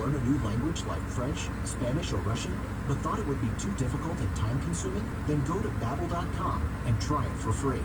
learn a new language like French, Spanish, or Russian, but thought it would be too difficult and time-consuming? Then go to Babbel.com and try it for free.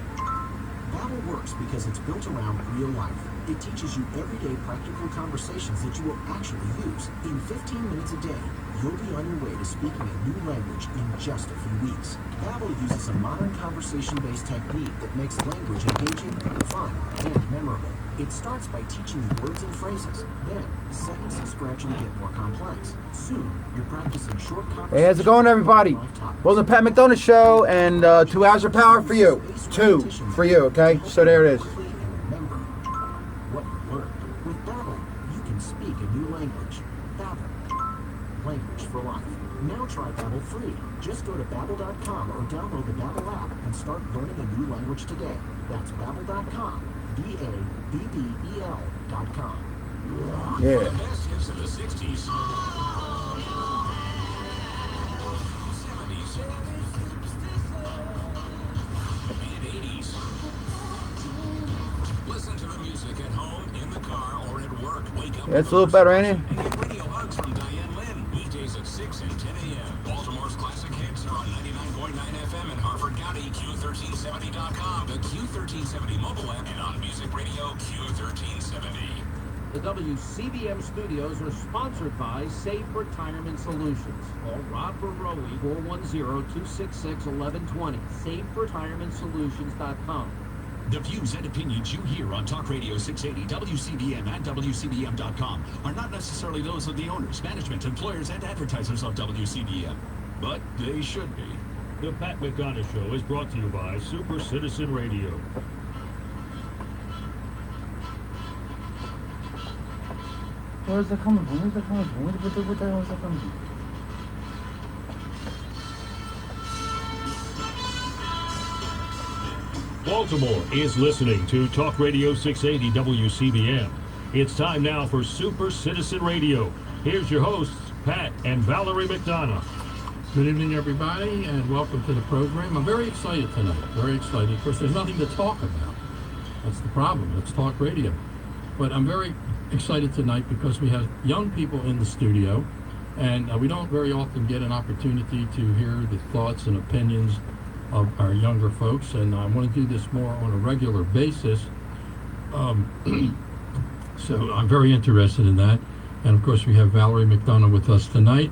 Babbel works because it's built around real life. It teaches you everyday practical conversations that you will actually use. In 15 minutes a day, you'll be on your way to speaking a new language in just a few weeks. Babbel uses a modern conversation-based technique that makes language engaging, fun, and memorable. It starts by teaching you words and phrases. Then, sentences gradually get more complex. Soon, you're practicing short conversations. Hey, how's it going, everybody? Welcome to Pat McDonough Show, and 2 hours of power for you. 2 for you, okay? So there it is. Remember what you learned. With Babbel, you can speak a new language. Babbel, language for life. Now try Babbel free. Just go to Babbel.com or download the Babbel app and start learning a new language today. That's Babbel.com. Babbel.com. Yeah. The best hits of the 60s, 70s, and 80s. Listen to the music at home, in the car, or at work. Wake up. That's a little better, ain't it? And get radio hugs from Diane Lynn. Weekdays at 6 and 10 a.m. Baltimore's classic hits are on 99.9 FM in Harford County, Q1370.com, the Q1370 mobile app, and on Music Radio Q1370. The WCBM studios are sponsored by Safe Retirement Solutions. Call Rob Baroe, 410-266-1120. SafeRetirementSolutions.com. The views and opinions you hear on Talk Radio 680, WCBM, and WCBM.com are not necessarily those of the owners, management, employers, and advertisers of WCBM. But they should be. The Pat McDonough Show is brought to you by Super Citizen Radio. Where's that coming from? Where's that coming from? What the hell is that coming from? Baltimore is listening to Talk Radio 680 WCBM. It's time now for Super Citizen Radio. Here's your hosts, Pat and Valerie McDonough. Good evening, everybody, and welcome to the program. I'm very excited tonight, very excited. Of course, there's nothing to talk about. That's the problem. It's talk radio. But I'm very excited tonight because we have young people in the studio, and we don't very often get an opportunity to hear the thoughts and opinions of our younger folks, and I want to do this more on a regular basis. So I'm very interested in that. And of course, we have Valerie McDonough with us tonight.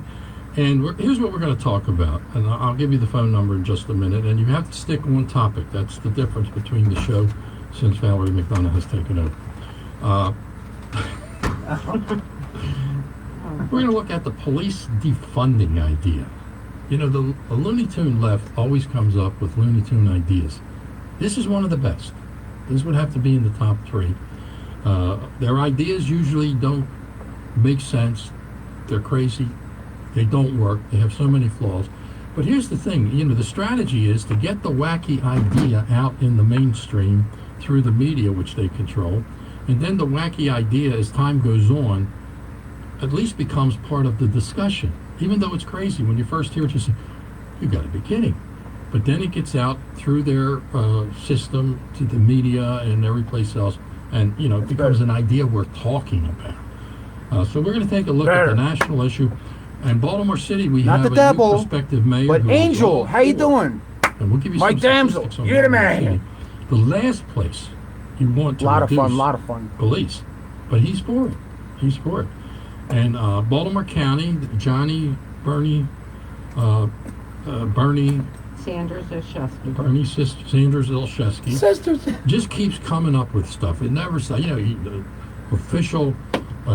And here's what we're going to talk about. And I'll give you the phone number in just a minute. And you have to stick on topic. That's the difference between the show since Valerie McDonough has taken over. We're going to look at the police defunding idea. You know, the Looney Tune left always comes up with Looney Tune ideas. This is one of the best. This would have to be in the top 3. Their ideas usually don't make sense. They're crazy. They don't work. They have so many flaws. But here's the thing. You know, the strategy is to get the wacky idea out in the mainstream through the media, which they control. And then the wacky idea, as time goes on, at least becomes part of the discussion. Even though it's crazy, when you first hear it, you say, you got to be kidding. But then it gets out through their system to the media and every place else, and, you know, it becomes an idea worth talking about. So we're going to take a look at the national issue. And Baltimore City, we have a new prospective mayor. But Angel, how you doing? And we'll give you Mike some Damsel, statistics on you're the Baltimore man. City. The last place you want to lot of reduce fun. police. But he's for it. He's for it. And Baltimore County, Bernie Sanders Olszewski. Sanders Olszewski just keeps coming up with stuff. It never says, you know, the official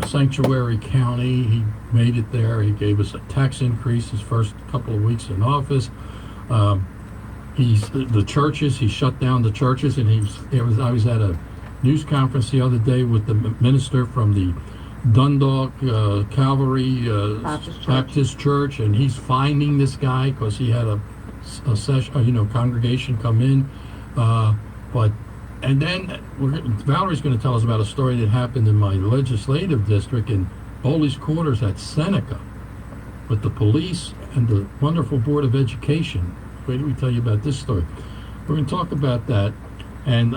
sanctuary county, he made it there. He gave us a tax increase his first couple of weeks in office. The churches, he shut down the churches, and I was at a news conference the other day with the minister from the Dundalk Calvary Baptist Church, and he's finding this guy because he had a session, congregation come in. And then Valerie's going to tell us about a story that happened in my legislative district in Bowley's Quarters at Seneca, with the police and the wonderful Board of Education. Wait till we tell you about this story. We're going to talk about that, and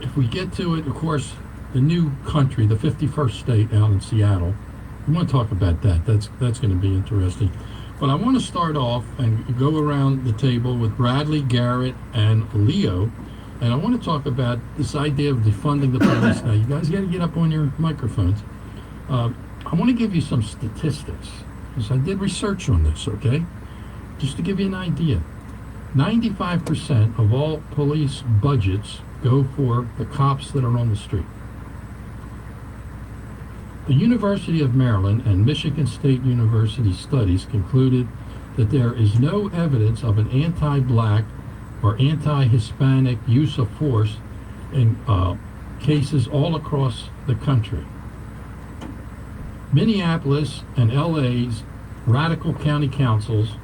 if we get to it, of course, the new country, the 51st state out in Seattle, We want to talk about that. That's going to be interesting. But I want to start off and go around the table with Bradley, Garrett, and Leo. And I want to talk about this idea of defunding the police. Now, you guys got to get up on your microphones. I want to give you some statistics, because I did research on this, okay? Just to give you an idea. 95% of all police budgets go for the cops that are on the street. The University of Maryland and Michigan State University studies concluded that there is no evidence of an anti-black or anti-Hispanic use of force in cases all across the country. Minneapolis and LA's radical county councils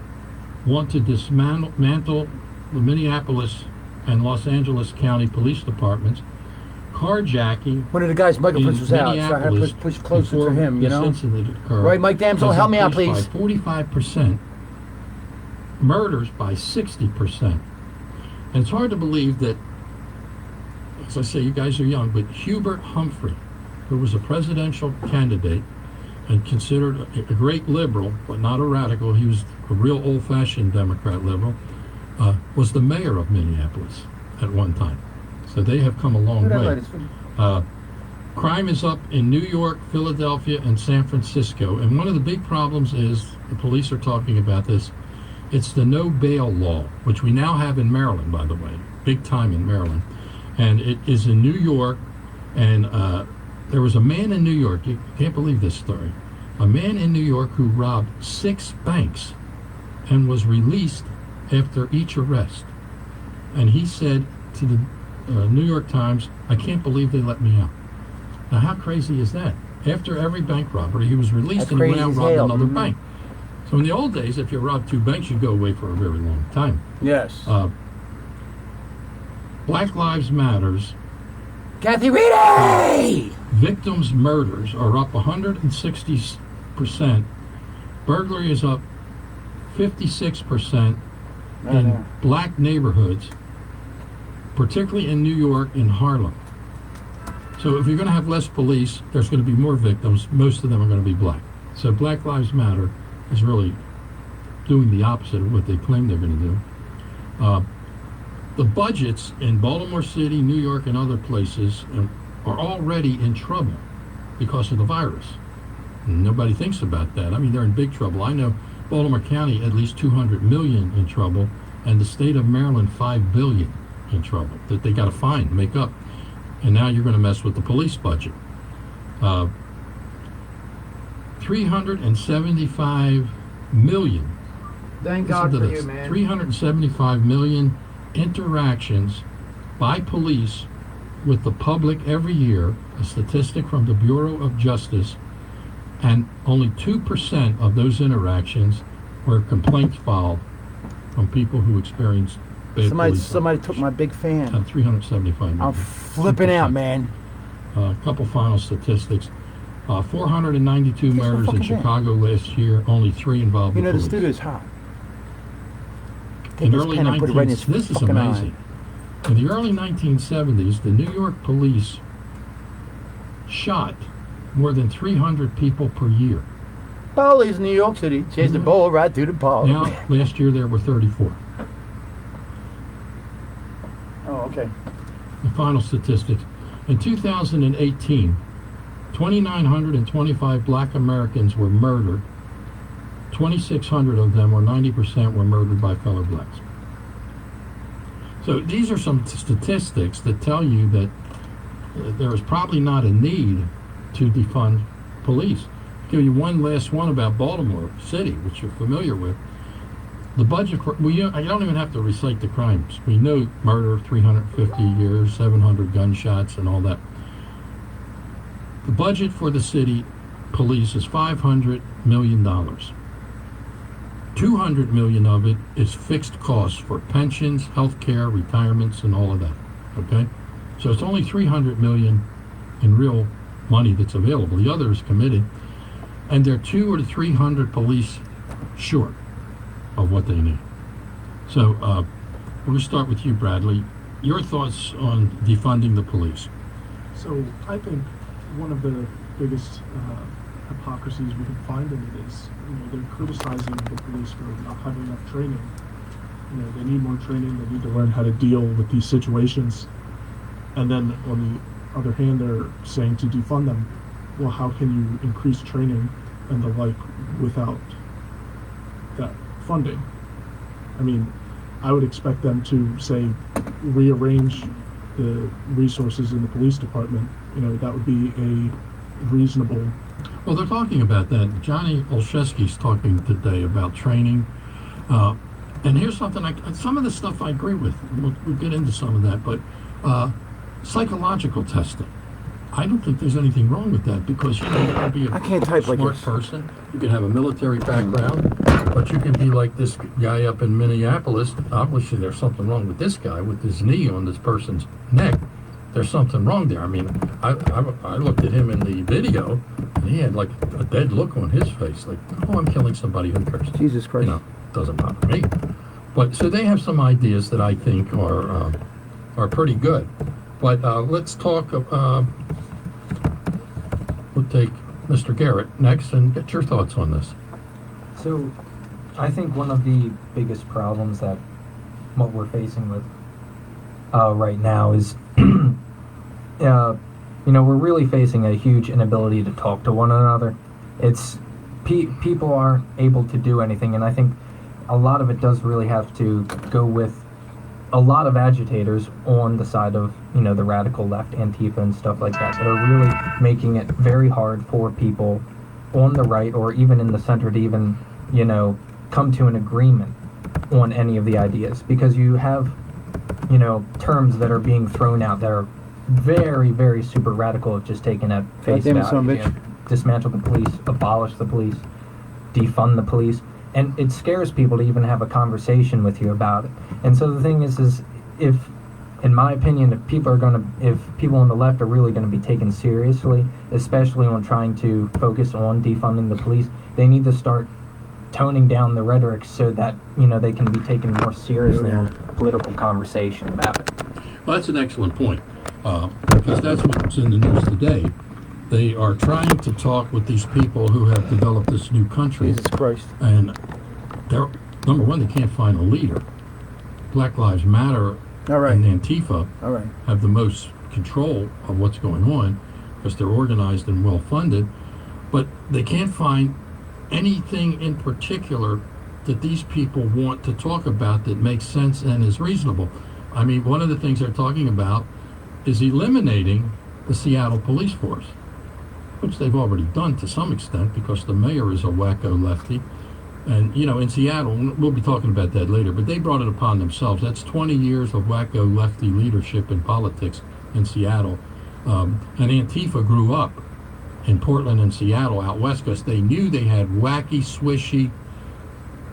want to dismantle the Minneapolis and Los Angeles County police departments. Carjacking. One of the guys' microphones was out, so I had to push closer to him, you know? Right, Mike Damsel, help me out, please. By 45%, murders by 60%. And it's hard to believe that, as I say, you guys are young, but Hubert Humphrey, who was a presidential candidate and considered a great liberal, but not a radical, he was a real old-fashioned Democrat liberal, was the mayor of Minneapolis at one time. So they have come a long way. Crime is up in New York, Philadelphia, and San Francisco. And one of the big problems is, the police are talking about this, it's the no bail law, which we now have in Maryland, by the way, big time in Maryland. And it is in New York, and there was a man in New York, you can't believe this story, a man in New York who robbed 6 banks and was released after each arrest. And he said to the New York Times, I can't believe they let me out. Now, how crazy is that? After every bank robbery, he was released and he went out and robbed another bank. So in the old days, if you robbed 2 banks, you'd go away for a very long time. Yes. Black Lives Matters. Kathy Reedy! Victims' murders are up 160%. Burglary is up 56% in black neighborhoods, particularly in New York and Harlem. So if you're going to have less police, there's going to be more victims. Most of them are going to be black. So Black Lives Matter is really doing the opposite of what they claim they're going to do. The budgets in Baltimore City, New York, and other places are already in trouble because of the virus. Nobody thinks about that. I mean, they're in big trouble. I know Baltimore County at least $200 million in trouble, and the state of Maryland $5 billion in trouble that they got to find, make up. And now you're going to mess with the police budget. 375 million. Thank God for you, man. 375 million interactions by police with the public every year, a statistic from the Bureau of Justice, and only 2% of those interactions were complaints filed from people who experienced bad police Somebody took my big fan. 375 million. I'm flipping 2%. out, man. A couple final statistics. 492 murders in Chicago last year, only 3 involved You with know, the police. studio's hot. In early 1970s, this is amazing. In the early 1970s, the New York police shot more than 300 people per year. Police in New York City chased the bull right through the ball. Now, last year there were 34. Oh, okay. The final statistics. In 2018, 2,925 black Americans were murdered. 2,600 of them, or 90%, were murdered by fellow blacks. So these are some statistics that tell you that there is probably not a need to defund police. I'll give you one last one about Baltimore City, which you're familiar with. The budget for, I don't even have to recite the crimes. We know murder, 350 years, 700 gunshots, and all that. The budget for the city police is $500 million. $200 million of it is fixed costs for pensions, health care, retirements, and all of that. Okay? So it's only $300 million in real money that's available. The other is committed. And they're 200 or 300 police short of what they need. So we're going to start with you, Bradley. Your thoughts on defunding the police? So I think one of the biggest hypocrisies we can find in it is, they're criticizing the police for not having enough training. They need more training. They need to learn how to deal with these situations. And then on the other hand, they're saying to defund them. Well, how can you increase training and the like without that funding? I mean, I would expect them to, say, rearrange the resources in the police department. That would be a reasonable. Well, they're talking about that. Johnny Olszewski's talking today about training. And here's something, some of the stuff I agree with. We'll get into some of that, but psychological testing. I don't think there's anything wrong with that because you can be a smart person. You can have a military background, but you can be like this guy up in Minneapolis. Obviously, there's something wrong with this guy with his knee on this person's neck. There's something wrong there. I mean, I looked at him in the video, and he had like a dead look on his face, like, oh, I'm killing somebody. Who cares? Jesus Christ. Doesn't bother me. But so they have some ideas that I think are pretty good. But let's talk. We'll take Mr. Garrett next and get your thoughts on this. So, I think one of the biggest problems that what we're facing with right now is, we're really facing a huge inability to talk to one another. It's people aren't able to do anything, and I think a lot of it does really have to go with a lot of agitators on the side of, the radical left, Antifa and stuff like that are really making it very hard for people on the right or even in the center to even, come to an agreement on any of the ideas. Because you have, terms that are being thrown out that are very, very super radical if just taken at face value. Dismantle the police, abolish the police, defund the police. And it scares people to even have a conversation with you about it. And so the thing is if, in my opinion, if people on the left are really going to be taken seriously, especially on trying to focus on defunding the police, they need to start toning down the rhetoric so that, they can be taken more seriously on a political conversation about it. Well, that's an excellent point, because that's what's in the news today. They are trying to talk with these people who have developed this new country. Jesus Christ. And they're, number one, they can't find a leader. Black Lives Matter and Antifa have the most control of what's going on because they're organized and well-funded, but they can't find anything in particular that these people want to talk about that makes sense and is reasonable. I mean, one of the things they're talking about is eliminating the Seattle police force, which they've already done to some extent because the mayor is a wacko lefty. And, in Seattle, we'll be talking about that later, but they brought it upon themselves. That's 20 years of wacko lefty leadership in politics in Seattle. And Antifa grew up in Portland and Seattle out west because they knew they had wacky, swishy,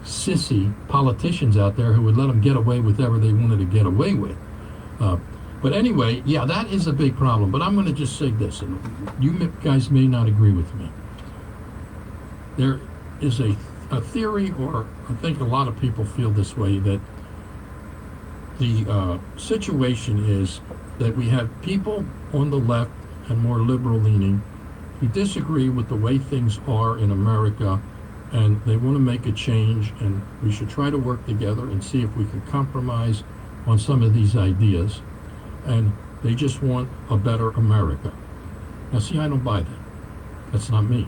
sissy politicians out there who would let them get away with whatever they wanted to get away with. But anyway, yeah, that is a big problem. But I'm going to just say this, and you guys may not agree with me. There is a theory, or I think a lot of people feel this way, that the situation is that we have people on the left and more liberal-leaning who disagree with the way things are in America, and they want to make a change, and we should try to work together and see if we can compromise on some of these ideas. And they just want a better America. Now, see, I don't buy that. That's not me.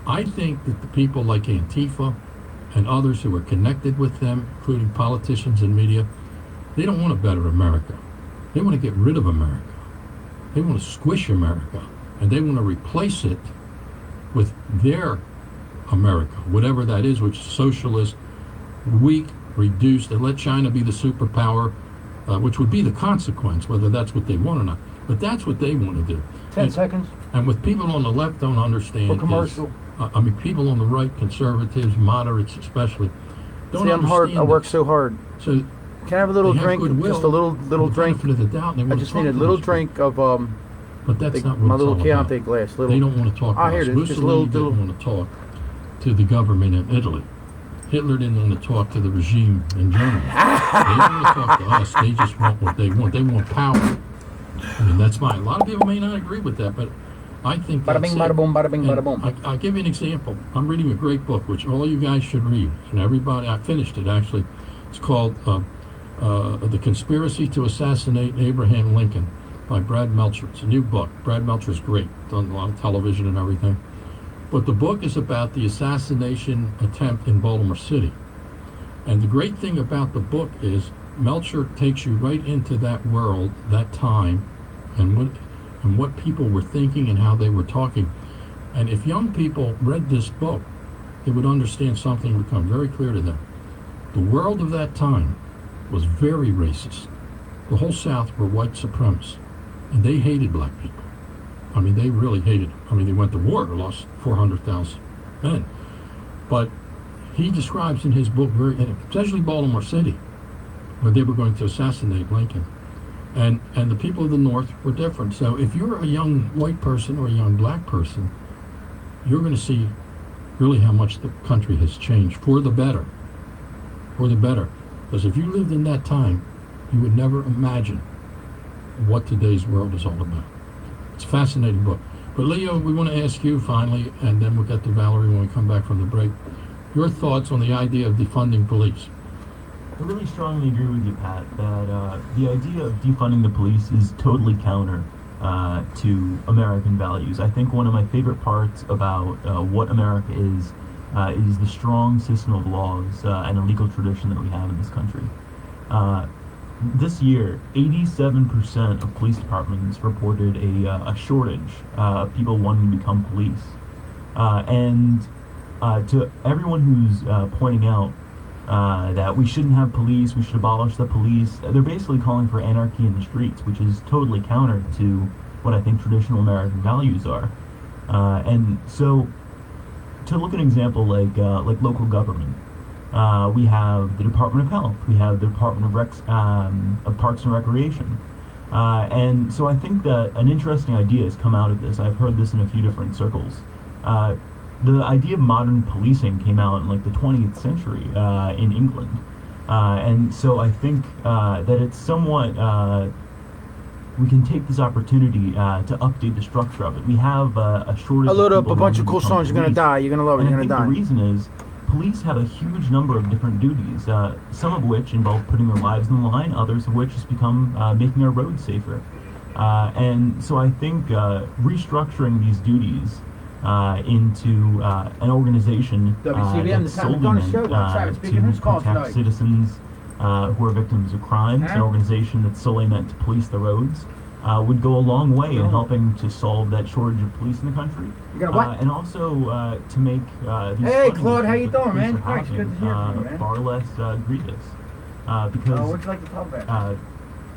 I think that the people like Antifa and others who are connected with them, including politicians and media, they don't want a better America. They want to get rid of America. They want to squish America. And they want to replace it with their America, whatever that is, which is socialist, weak, reduced, and let China be the superpower, which would be the consequence, whether that's what they want or not. But that's what they want to do. 10 seconds. And what people on the left don't understand For commercial. is, people on the right, conservatives, moderates especially, don't I'm hard. I work so hard. So can I have a little drink? Goodwill, just a little drink. Of the doubt, I just need a little drink of But that's not what my it's little all Chianti about. glass. They don't want to talk to us. Here it is. Just a Mussolini little. didn't want to talk to the government in Italy. Hitler didn't want to talk to the regime in Germany. They don't want to talk to us. They just want what they want. They want power. I mean, that's fine. A lot of people may not agree with that, but I think Bada that's bing, bada it. boom, bada bing, And bada boom. I'll give you an example. I'm reading a great book, which all you guys should read. And everybody, I finished it actually. It's called The Conspiracy to Assassinate Abraham Lincoln by Brad Melcher. It's a new book. Brad Melcher's great, done a lot of television and everything. But the book is about the assassination attempt in Baltimore City. And the great thing about the book is Melcher takes you right into that world, that time, and what people were thinking and how they were talking. And if young people read this book, they would understand something would become very clear to them. The world of that time was very racist. The whole South were white supremacists, and they hated black people. I mean, they really hated them. I mean, they went to war, lost 400,000 men. But he describes in his book, especially Baltimore City, where they were going to assassinate Lincoln. And the people of the North were different. So if you're a young white person or a young black person, you're going to see really how much the country has changed for the better. For the better. Because if you lived in that time, you would never imagine what today's world is all about. It's a fascinating book. But Leo, we want to ask you finally, and then we'll get to Valerie when we come back from the break, your thoughts on the idea of defunding police. I really strongly agree with you, Pat, that the idea of defunding the police is totally counter to American values. I think one of my favorite parts about what America is the strong system of laws and a legal tradition that we have in this country. This year, 87% of police departments reported a shortage of people wanting to become police. And to everyone who's pointing out that we shouldn't have police, we should abolish the police, they're basically calling for anarchy in the streets, which is totally counter to what I think traditional American values are. And so, to look at an example like local government, we have the Department of Health, we have the Department of Parks and Recreation, and so I think that an interesting idea has come out of this. I've heard this in a few different circles. The idea of modern policing came out in like the 20th century in England, and so I think that it's somewhat we can take this opportunity to update the structure of it. We have a shortage. A load of up people a bunch of wanting to cool become songs. You're gonna police. die. You're gonna love it. And You're I gonna think die. the reason is police have a huge number of different duties, some of which involve putting their lives on the line, others of which has become making our roads safer. And so I think restructuring these duties into an organization WCBM, that's the Pat solely McDonough meant Show. Travis, speaking of to his call protect tonight. citizens who are victims of crime, an organization that's solely meant to police the roads, would go a long way in helping to solve that shortage of police in the country. You got a what? And also to make these Hey, funding Claude, how you issues that doing, man? police are Thanks, good to hear from you, man. far less grievous. Because What'd you like to talk about?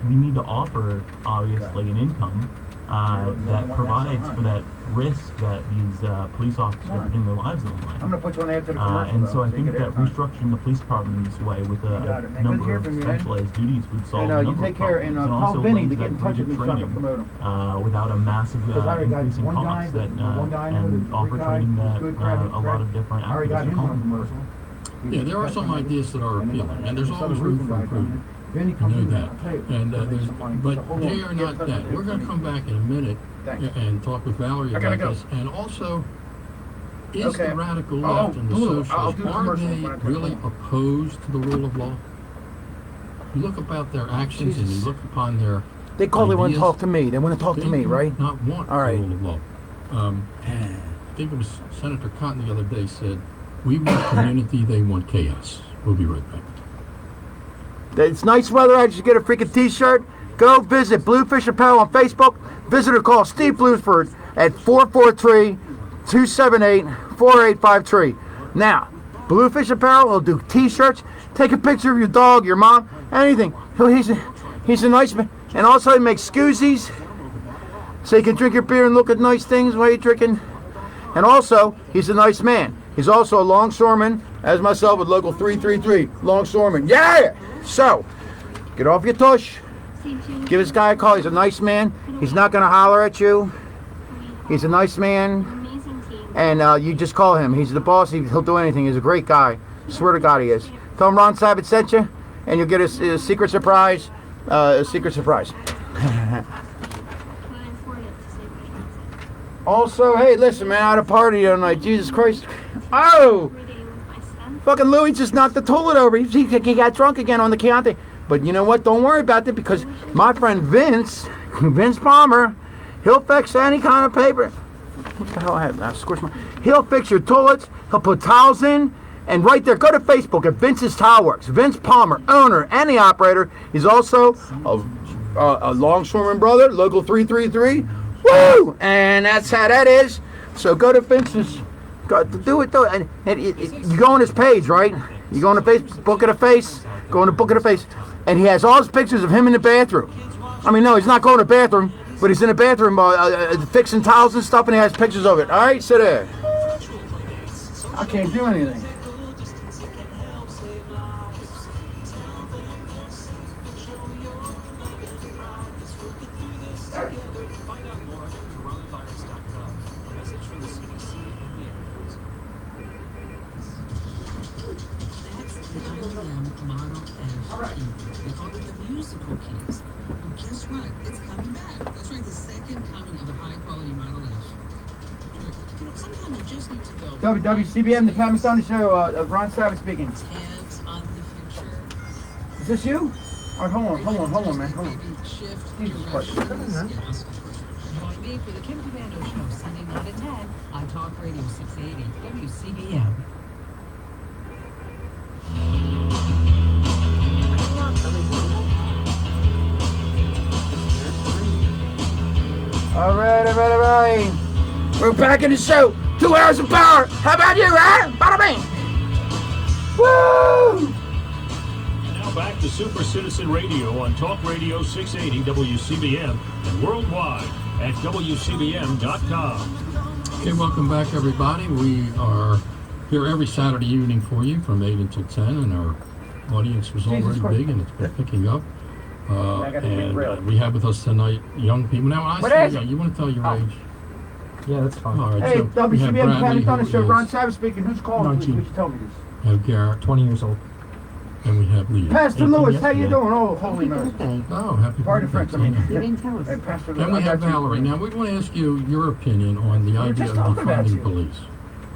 we need to offer, obviously, an income that provides for that risk that these police officers are putting their lives on the line. I'm gonna put you on after the commercial. And so I though, think you get that airtime. restructuring the police department in this way with got it, a man. Good to number hear of from you, man. centralized duties would solve a And you number take of care, problems. and And call also Vinny to lends get in that touch with me good so I can training promote him. without a massive Because I already got increase in one guy, costs that one guy I know and that's offer a guy training who's that good, credit, a lot of different I already got activists him are on a calling for. commercial. Yeah, there are some ideas that are appealing, and there's always room for improvement. Vinny You comes know in, that. I'll tell you. And there's, but Hold they on. are not that. We're going to come back in a minute Thanks. and talk with Valerie I gotta about go. this. And also, is Okay. the radical Oh, left and the Blue, I'll socialists, do the are commercial they when I come really home. opposed to the rule of law? You look about their actions and you Jesus. look upon their They call. They want to ideas, talk to me. They want to talk they to me, do right? not want All right. the rule of law. I think it was Senator Cotton the other day said, we want community, they want chaos. We'll be right back. It's nice weather. I just get a freaking t-shirt. Go visit Bluefish Apparel on Facebook. Visit or call Steve Blueford at 443-278-4853. Now, Bluefish Apparel will do t-shirts. Take a picture of your dog, your mom, anything. He's a nice man. And also he makes scoozies so you can drink your beer and look at nice things while you're drinking. And also, he's a nice man. He's also a longshoreman, as myself with Local 333. Longshoreman. Yeah! So, get off your tush. Give this guy a call. He's a nice man. He's not going to holler at you. He's a nice man. And you just call him. He's the boss. He'll do anything. He's a great guy. Swear to God he is. Tell him Ron Sabat sent you, and you'll get a secret surprise. Also, hey, listen, man, I had a party tonight. Jesus Christ. Oh! Fucking Louis just knocked the toilet over. He got drunk again on the Chianti. But you know what? Don't worry about it because my friend Vince Palmer, he'll fix any kind of paper. What the hell I have? I squished my... He'll fix your toilets. He'll put towels in. And right there, go to Facebook at Vince's Towel Works. Vince Palmer, owner and the operator. He's also a longshoreman brother, local 333. Woo! And that's how that is. So go to Vince's... Do it. And you go on his page, right? You go on the Facebook, Book of the Face. Go on the Book of the Face. And he has all his pictures of him in the bathroom. I mean, no, he's not going to the bathroom, but he's in the bathroom fixing towels and stuff, and he has pictures of it. All right, sit there. I can't do anything. WCBM, the Pat McDonough Show, Ron Savage speaking. Is this you? All right, hold on, man. Hold on. Jesus Christ. Join me for the Kim Commando Show, Sunday night at 10 on Talk Radio 680 WCBM. All right. We're back in the show. 2 hours of power. How about you, huh? Bada bing. Woo! And now back to Super Citizen Radio on Talk Radio 680 WCBM and worldwide at WCBM.com. Okay, welcome back, everybody. We are here every Saturday evening for you from 8 until 10, and our audience was already big, and it's been picking up. And we have with us tonight young people. Now, I say young, you want to tell your age? Yeah, that's fine. All right, Hey, so we have WCBM, Pat Bradley, McDonough Show, who Ron is- Savage speaking. Who's calling? Please tell me this. We have Garrett, 20 years old. and we have Leah. Pastor 18 Lewis, how you yesterday. doing? Oh, holy Mary. Oh, happy Pardon birthday. French, I mean. You didn't tell us. Hey, Pastor And we Lewis, have Valerie. Now, we want to ask you your opinion on the idea just of talking about defunding you. police.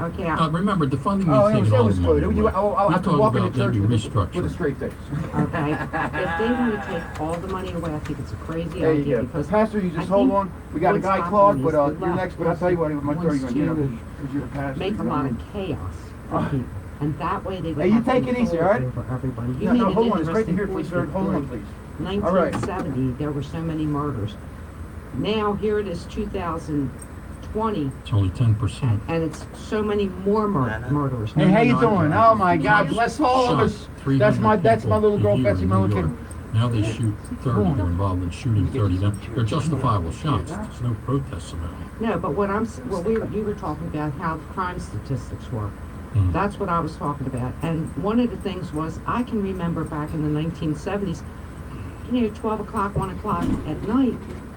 Okay. Remember, defunding Oh, means taking all the good. money You, away. I'll We're have to talking walk into about church maybe with a restructuring. straight face. Okay. If they want to take all the money away, I think it's a crazy There you idea go. because Pastor, you I just hold think on. We got a what's guy, happening Claude, is but the you're left next. But I'll tell you what, I'm going to wants throw you on. to Because you're the pastor. make a lot of chaos for people. And that way they would Hey, you have take it easy, control all right? over everybody. You No, made no, an hold on. It's great to interesting hear from you, point sir. Hold on, before. please. All right. 1970, there were so many murders. Now, here it is 2020, It's only 10%. and it's so many more murders. Hey, how you doing? Oh my God, bless all of us. That's my little girl, Betsy, my little kid. Now they shoot 30. They're involved in shooting 30. Now, they're justifiable shots. There's no protests about it. No, but you were talking about how crime statistics work. Mm. That's what I was talking about. And one of the things was, I can remember back in the 1970s, 12 o'clock, 1 o'clock at night,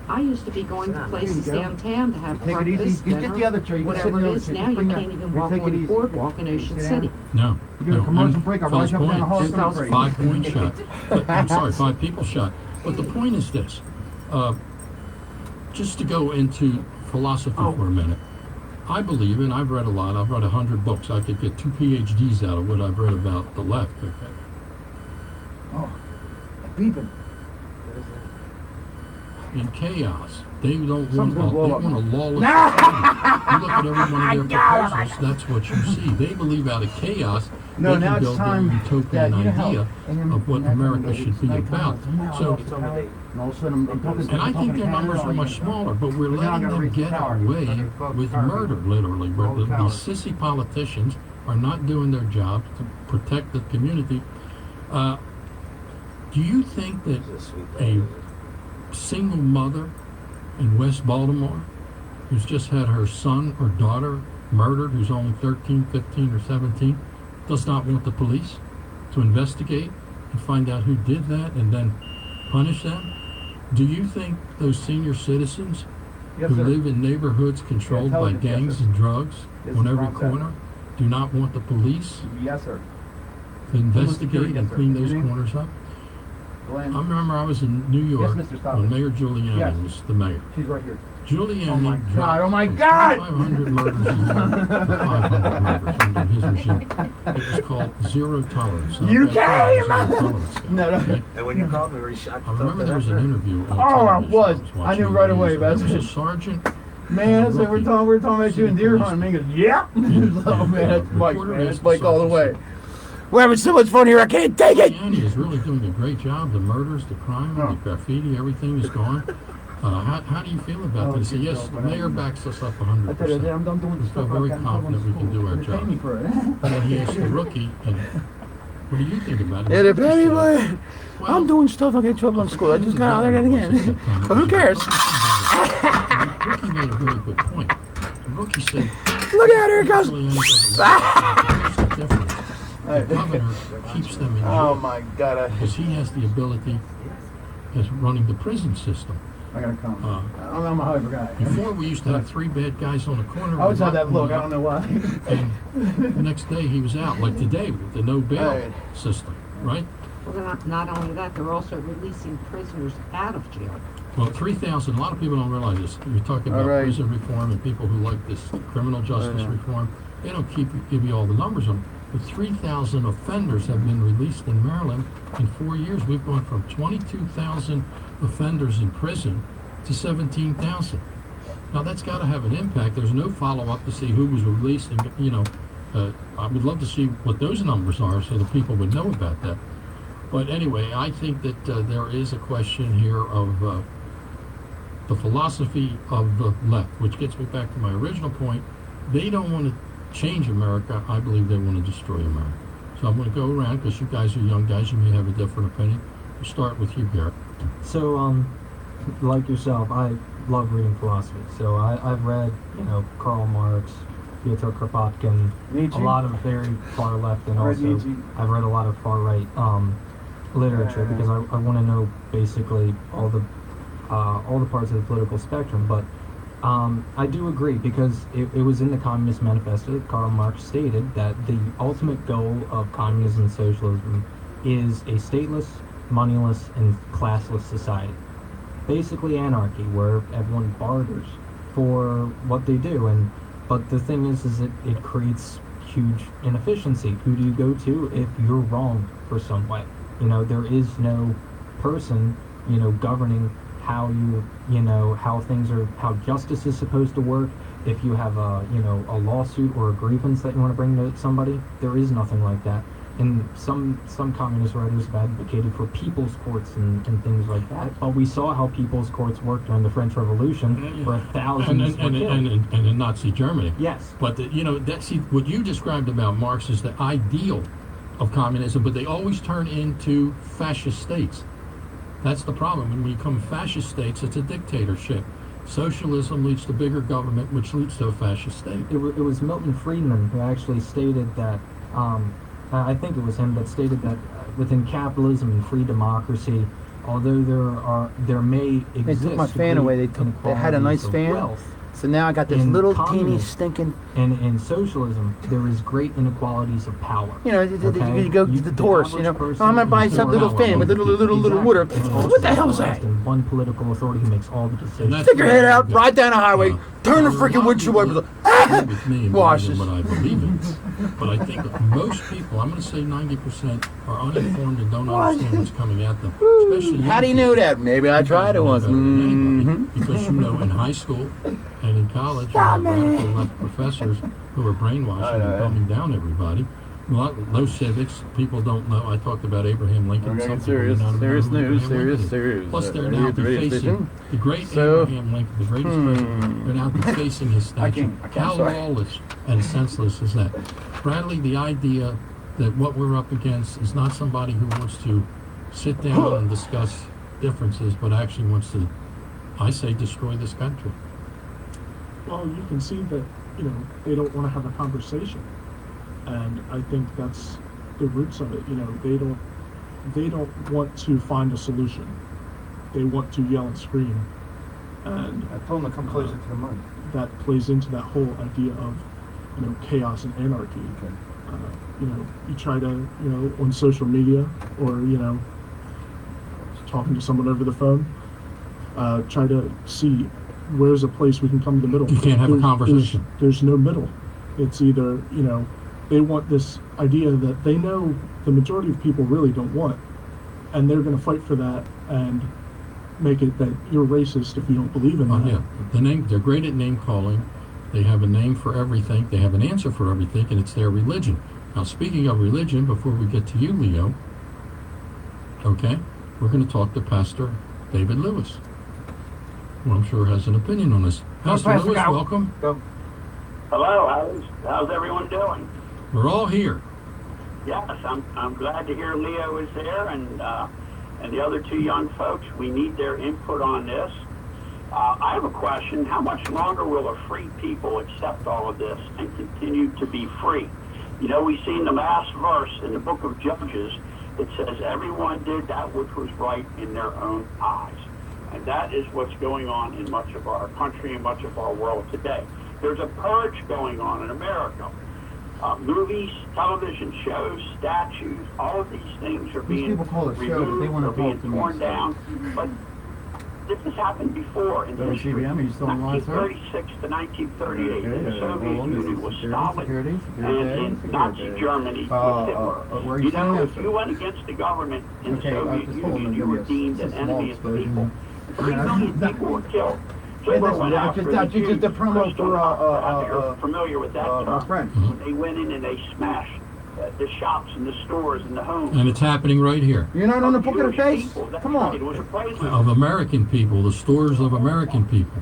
I used to be going to places downtown to have Take it easy. breakfast, You get dinner, the other chair. You can sit in whatever the it other is. chair. Now Just you bring can't that. even You walk take on it the easy. boardwalk in Ocean Sit City. down. No. You get a commercial break. I'll False jump down the hall. point. It's gonna break. 5-point shot. But, I'm sorry, 5 people shot. But the point is this. Just to go into philosophy for a minute. I believe, and I've read a lot, I've read 100 books. I could get 2 PhDs out of what I've read about the left. Oh, beeping. In chaos. They don't want, Something's gonna blow they up. want a lawless society. You look at every one of their proposals, that's what you see. They believe out of chaos, No, they now can it's build time their utopian that, you know how- idea of what America should be about. So, And all of a sudden, I'm talking. and I think their numbers are much smaller, but we're letting them get away with murder, literally, where these sissy politicians are not doing their job to protect the community. Do you think that a single mother in West Baltimore who's just had her son or daughter murdered, who's only 13, 15, or 17, does not want the police to investigate and find out who did that and then punish them? Do you think those senior citizens Yes, who sir. live in neighborhoods controlled by intelligence, yes, gangs sir. and drugs Yes, on every Ron said. corner do not want the police Yes, sir. to investigate security, and yes, sir. clean those Your name? corners up? Glenn. I remember I was in New York Mr. Stoppage. when Mayor Giuliani Yes. was the mayor. She's right here. Giuliani Oh my God, dropped oh my from God! 500 murders a year to 500 murders under his regime. It was called zero tolerance. Now, You that's not can't! zero tolerance, guy, No, no. okay? And when you called me, were you shocked? I remember there was an interview on Oh, I television was. I watching knew right the away, news, but and there was a that's- sergeant. Man, that's what we're talking about you and deer hunting. Man, he goes, yeah. Oh man, that's Mike, man. That's Mike all the way. We're having so much fun here, I can't take it. Giuliani is really doing a great job. The murders, the crime, the graffiti, everything is gone. How do you feel about this? Yes, the mayor backs us up 100%. I tell you, I'm doing the We feel stuff very I got confident we can do our job. And then he asked the rookie, and what do you think about it? Yeah, the The rookie penny said, boy. I'm doing stuff I get in trouble in school. I just got out there again. But who cares? The rookie made a very good point. The rookie said, Look out, here it goes. The governor keeps them in Oh jail my God. because he has the ability as running the prison system. I gotta come. I'm a hyper guy. Before we used to have 3 bad guys on the corner. I always we had that locked look. them I don't know why. And the next day he was out, like today with the no bail Right. system, right? Well, not only that, they're also releasing prisoners out of jail. Well, 3,000, a lot of people don't realize this. You're talking about All right. prison reform and people who like this criminal justice reform. They don't give you all the numbers on. But 3,000 offenders have been released in Maryland in 4 years. We've gone from 22,000 offenders in prison to 17,000. Now that's got to have an impact. There's no follow-up to see who was released, and I would love to see what those numbers are so the people would know about that. But anyway, I think that there is a question here of the philosophy of the left, which gets me back to my original point. They don't want to change America. I believe they want to destroy America. So I'm going to go around because you guys are young guys. You may have a different opinion. We'll start with you, Garrett. So, like yourself, I love reading philosophy. So I've read, Karl Marx, Fyodor Kropotkin, Nietzsche. a lot of very far left, and I read also Nietzsche. I've read a lot of far right literature because I want to know basically all the parts of the political spectrum. But I do agree because it was in the Communist Manifesto that Karl Marx stated that the ultimate goal of communism and socialism is a stateless, moneyless, and classless society. Basically anarchy, where everyone barters for what they do. But the thing is it creates huge inefficiency. Who do you go to if you're wrong for some way? There is no person, governing how how things are, how justice is supposed to work. If you have a lawsuit or a grievance that you want to bring to somebody, there is nothing like that. And some communist writers have advocated for people's courts and things like that. But we saw how people's courts worked during the French Revolution, where thousands were killed. And in Nazi Germany. Yes. But what you described about Marx is the ideal of communism, but they always turn into fascist states. That's the problem. When we become fascist states, it's a dictatorship. Socialism leads to bigger government, which leads to a fascist state. It was Milton Friedman who actually stated that, I think it was him that stated that within capitalism and free democracy, although there may exist... They took my fan away. They had a nice fan. Wealth, so now I got this little teeny stinking... And in socialism, there is great inequalities of power. You go to the tourist, I'm going to buy some little fan with little water. What the hell is that? And one political authority who makes all the decisions. Stick your head out, ride down the highway, turn the freaking windshield wipers on. With me and Wash what I believe in. But I think that most people, I'm going to say 90%, are uninformed and don't understand what's coming at them. Especially How do you know that? Maybe I tried it once. Because in high school and in college, you have radical left professors who are brainwashing and dumbing down everybody. No civics. People don't know. I talked about Abraham Lincoln. Okay, Some serious people do not know who news, Abraham Lincoln is. serious. Plus, they're Ready now at the radio facing station? the great Abraham Lincoln, the greatest president. They're now facing his statue. How lawless and senseless is that? Bradley, the idea that what we're up against is not somebody who wants to sit down and discuss differences, but actually wants to, I say, destroy this country. Well, you can see that, they don't want to have a conversation. And I think that's the roots of it. They don't want to find a solution. They want to yell and scream. And I told them to come closer to the mic. That plays into that whole idea of, chaos and anarchy. Okay. You try to, on social media or, talking to someone over the phone, try to see where's a place we can come to the middle? You can't have a conversation. There's no middle. It's either, they want this idea that they know the majority of people really don't want, and they're going to fight for that and make it that you're racist if you don't believe in that. Yeah, they're great at name calling. They have a name for everything. They have an answer for everything, and it's their religion. Now, speaking of religion, before we get to you, Leo, okay, we're going to talk to Pastor David Lewis, who I'm sure has an opinion on this. Pastor Lewis, welcome. Hello, how's everyone doing? We're all here. Yes, I'm glad to hear Leo is there and the other two young folks. We need their input on this. I have a question. How much longer will a free people accept all of this and continue to be free? We've seen the last verse in the book of Judges. It says everyone did that which was right in their own eyes. And that is what's going on in much of our country and much of our world today. There's a purge going on in America. Movies, television shows, statues, all of these things are being removed, are being torn down. But this has happened before in history. 1936 to 1938, the Soviet Union was Stalin, and in Nazi Germany was Hitler. If you went against the government in the Soviet Union, you were deemed an enemy of the people. 3 million people were killed. Hitler went after the Jews. The promo for you're familiar with that term. friend. They went in and they smashed the shops and the stores and the homes. And it's happening right here. You're not on the book of the face? Come on. It was a place Of American people, the stores of American people.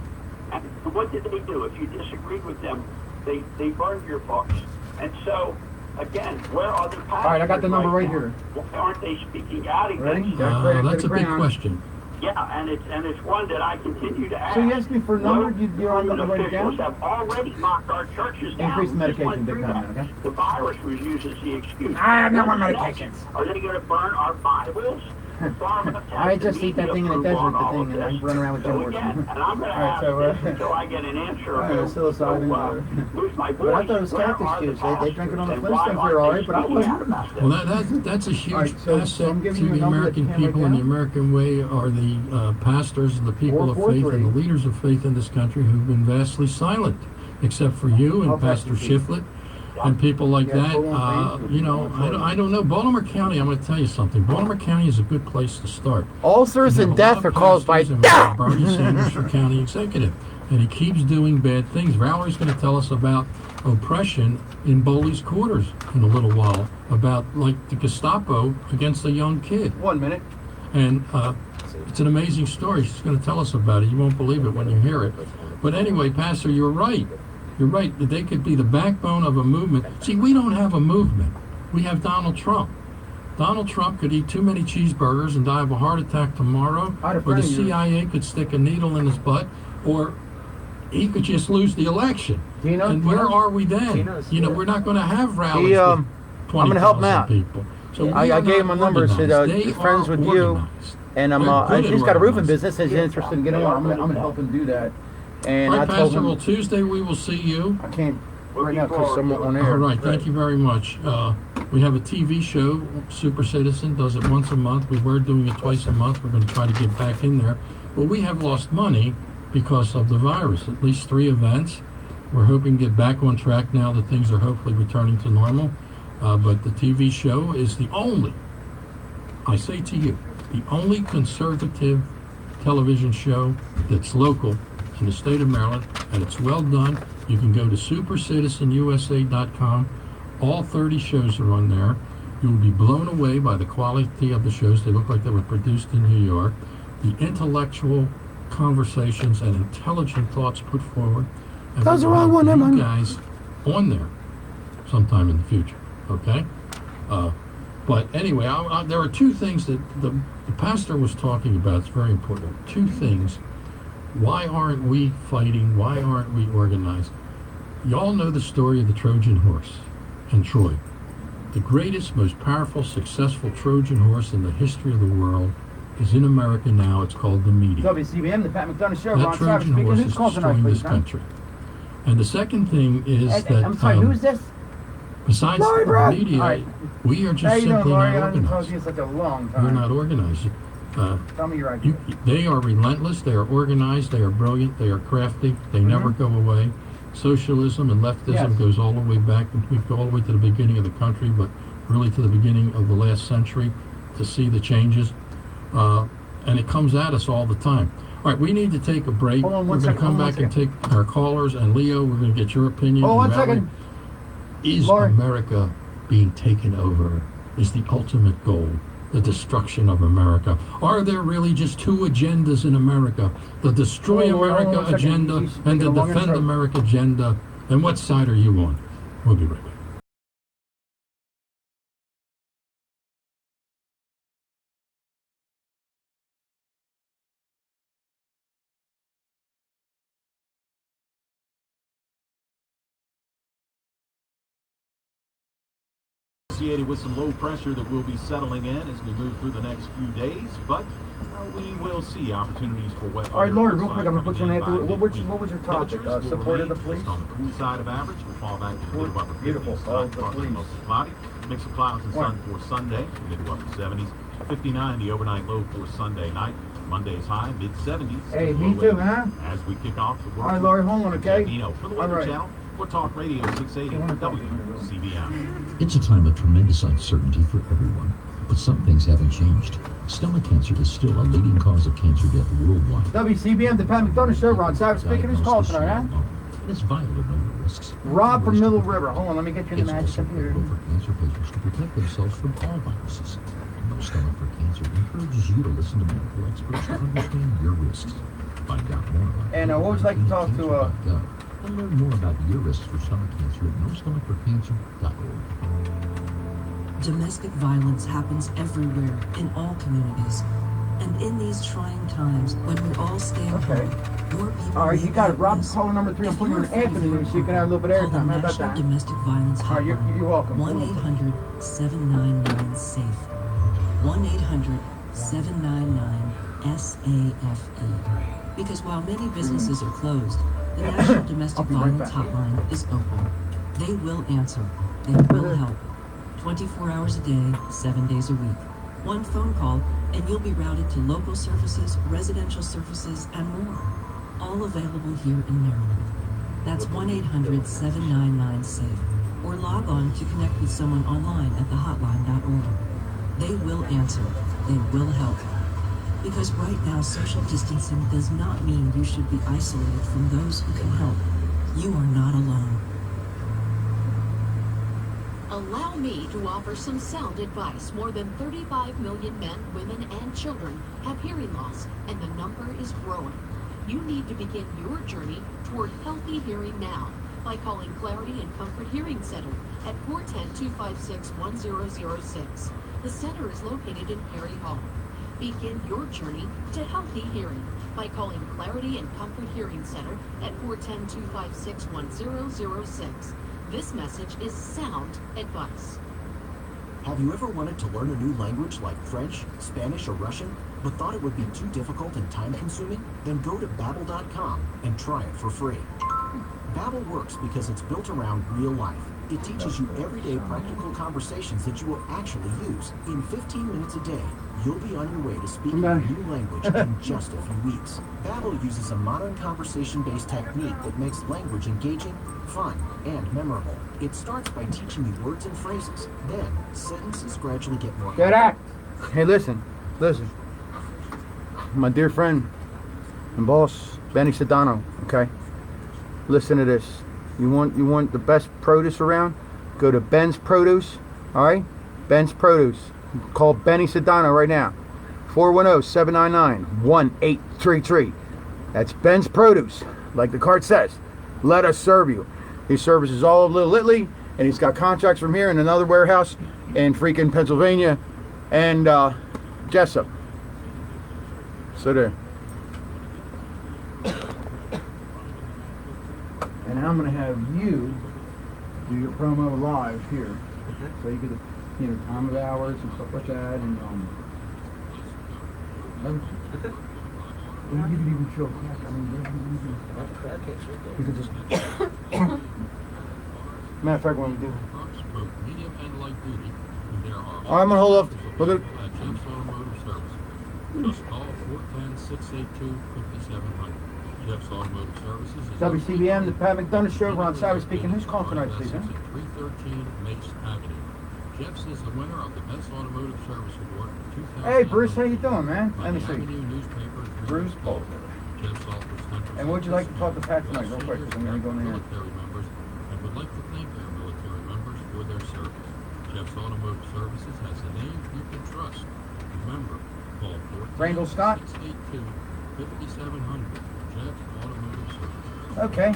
And what did they do? If you disagreed with them, they burned your books. And so, again, where are the pastors? All right, I got the number right now? here. Why aren't they speaking out Ready? against That's a big question. Yeah, and it's one that I continue to ask. So you asked me for a number, you're on the write it down? Officials have already locked our churches down. Increase the medication, We just big went time, through that. okay? The virus was used as the excuse. I have no more medications. Are they going to burn our Bibles? I just eat that thing in the desert, the thing, and I run around with Jim So Morrison. again, and I'm going to ask this until I get an answer. Who's my But I thought it was cactus juice. They drink it on the Flintstones here, all right, but I wasn't. Well, that's a huge Right, so asset I'm to giving you a the number that American you can write people, and the down. American way are the pastors and the people of 443. faith and the leaders of faith in this country who've been vastly silent, except for you and I'll Pastor text you. Shiflett and people like Yeah, that. go on Facebook. I don't know. Baltimore County, I'm going to tell you something. Baltimore County is a good place to start. Ulcers We and have a lot death of are caused by pastors, and we have death. Bernie Sanders for county executive, and he keeps doing bad things. Valerie's going to tell us about oppression in Bowley's quarters in a little while, about like the Gestapo against a young kid. 1 minute. And it's an amazing story. She's going to tell us about it. You won't believe it when you hear it. But anyway, Pastor, you're right. You're right. They could be the backbone of a movement. See, we don't have a movement. We have Donald Trump. Donald Trump could eat too many cheeseburgers and die of a heart attack tomorrow, I had a or the friend of yours. CIA could stick a needle in his butt, or he could just lose the election. Tina? And where Tina? are we then? Tina's You know, here. we're not going to have rallies He, with I'm gonna help him 20,000 out. people. So we I are gave him not a number, said organized. They he's friends are with you, organized. and They're good at he's got a roofing organizing. business. Says he's interested in getting on. I'm gonna help him do that. And All I right, told Pastor, him well, Tuesday we will see you. I can't right now because I'm on All air. right, thank you very much. We have a TV show, Super Citizen, does it once a month. We were doing it twice a month. We're going to try to get back in there. But we have lost money because of the virus, at least 3 events. We're hoping to get back on track now that things are hopefully returning to normal. But the TV show is the only, I say to you, the only conservative television show that's local in the state of Maryland, and it's well done. You can go to supercitizenusa.com. All 30 shows are on there. You'll be blown away by the quality of the shows. They look like they were produced in New York. The intellectual conversations and intelligent thoughts put forward. And That's the we'll wrong one, have Emma. you guys on there sometime in the future, okay? But anyway, there are 2 things that the pastor was talking about. It's very important. 2 things. Why aren't we fighting? Why aren't we organized? Y'all know the story of the Trojan horse in Troy. The greatest, most powerful, successful Trojan horse in the history of the world is in America now. It's called the media. WCBM, the Pat McDonough Show. That Ron Savage Trojan speaking. horse Who's is calling tonight, destroying please, this huh? country. And the second thing is that I'm sorry, who is this? besides Laurie the Brad. media, All right. we are How just you doing, simply Laurie? not I haven't talked organized. to you in such a long time. We're not organized. Tell me your idea. They are relentless, they are organized, they are brilliant, they are crafty, they never go away. Socialism and leftism goes all the way back, we go all the way to the beginning of the country, but really to the beginning of the last century to see the changes. And it comes at us all the time. All right, we need to take a break. Hold on we're going to come back and take our callers. And Leo, we're going to get your opinion. Oh, and 1 Valerie, second. Is America being taken over? Is the ultimate goal the destruction of America? Are there really just two agendas in America? The Destroy America agenda and the Defend America agenda? And what side are you on? We'll be right back. With some low pressure that will be settling in as we move through the next few days, but we will see opportunities for wet. All right, Lord, real quick, I'm gonna put you on after. What was your topic? Support of the police. On the cool side of average, we'll fall back to mid to upper 50s. Beautiful. Cloudy, mix of clouds and sun for Sunday, mid to upper 70s. 59 the overnight low for Sunday night. Monday's high, mid 70s. Hey, me too, huh? As we kick off the work. All right, Lord, hold on, okay? For the Weather Channel. For Talk Radio 680 WCBM. It's a time of tremendous uncertainty for everyone, but some things haven't changed. Stomach cancer is still a leading cause of cancer death worldwide. WCBM, the Pat McDonough Show. Ron Savage speaking. Who's calling tonight, huh? It's vital to know the risks. Rob from Middle River. Hold on, let me get you in the magic computer. For cancer patients to protect themselves from all viruses. No Stomach for Cancer encourages you to listen to medical experts to understand your risks. Find out more about and what would you like to talk to? And learn more about your risks for stomach cancer at nostomachforcancer.org. Domestic violence happens everywhere in all communities. And in these trying times, when we all stand home, more people. All right, you got it. Rob, caller number 3. I'm putting you in Anthony so you can have a little bit of airtime. How about that? Domestic violence hotline. You're welcome. 1-800-799-SAFE. 1-800-799-SAFE. Because while many businesses are closed, the National Domestic Violence Hotline is open. They will answer. They will help. 24 hours a day, 7 days a week. One phone call, and you'll be routed to local services, residential services, and more. All available here in Maryland. That's 1-800-799-SAFE. Or log on to connect with someone online at thehotline.org. They will answer. They will help. Because right now, social distancing does not mean you should be isolated from those who can help. You are not alone. Allow me to offer some sound advice. More than 35 million men, women, and children have hearing loss, and the number is growing. You need to begin your journey toward healthy hearing now by calling Clarity and Comfort Hearing Center at 410-256-1006. The center is located in Perry Hall. Begin your journey to healthy hearing by calling Clarity and Comfort Hearing Center at 410-256-1006. This message is sound advice. Have you ever wanted to learn a new language like French, Spanish, or Russian, but thought it would be too difficult and time-consuming? Then go to Babbel.com and try it for free. Babbel works because it's built around real life. It teaches you everyday practical conversations that you will actually use. In 15 minutes a day, you'll be on your way to speaking a new language in just a few weeks. Babbel uses a modern conversation-based technique that makes language engaging, fun, and memorable. It starts by teaching you words and phrases. Then, sentences gradually get more... Get out! Hey, listen. My dear friend and boss, Benny Sedano, okay? Listen to this. You want the best produce around? Go to Ben's Produce, all right? Ben's Produce. Call Benny Sedano right now. 410-799-1833. That's Ben's Produce. Like the card says, let us serve you. He services all of Little Italy, and he's got contracts from here in another warehouse in freaking Pennsylvania and Jessup. So there. And I'm going to have you do your promo live here. So you get the time of hours and stuff like that. And you can even show quick. I mean, you can just... Matter of fact, when we do... Medium and light duty, there are... All right, I'm going to hold up. Look at... Just call 410-682-5700. Jeff's Automotive Services is WCBM, the Pat McDonough Show. Ron Savage speaking. Who's calling tonight, please? Huh? 313 Mace Avenue. Jeff's is the winner of the Best Automotive Service Award for 2000. Hey, Bruce, how you doing, man? by Let me the see. Avenue newspaper. Bruce Bolton. Jeff's offers 10% And would you like to talk to Pat tonight, real quick? Because I'm going to go in there. military members and would like to thank our military members for their service. Jeff's Automotive Services has a name you can trust. Remember, call Randall Scott? 410-682-5700. Jeff's Automotive Services. Okay.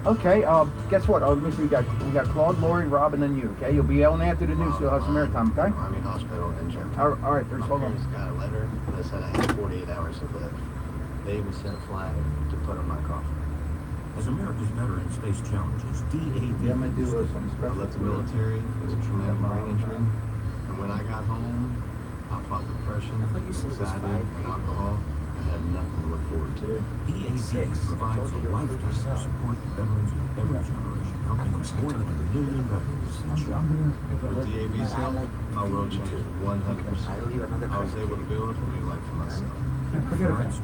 Okay, guess what? Let me see. We got Claude, Lori, Rob, and then you, okay? You'll be on after the news, so you'll have some airtime, okay? Army Hospital in Germany. All right, Bruce, hold on. Just got a letter that said I had 48 hours to live. They even sent a flag to put on my coffin. As America's veterans face challenges, DAV. Yeah, I'm going to do something I special. left the military. It was a traumatic brain injury. And when I got home, I fought depression, anxiety, and alcohol. I had nothing to look forward to. DAV provides a lifetime of support to veterans of every generation, helping more than 1 million veterans each year. With DAV's help, my world changed 100%. I was able to build a new life for myself. Forget about it.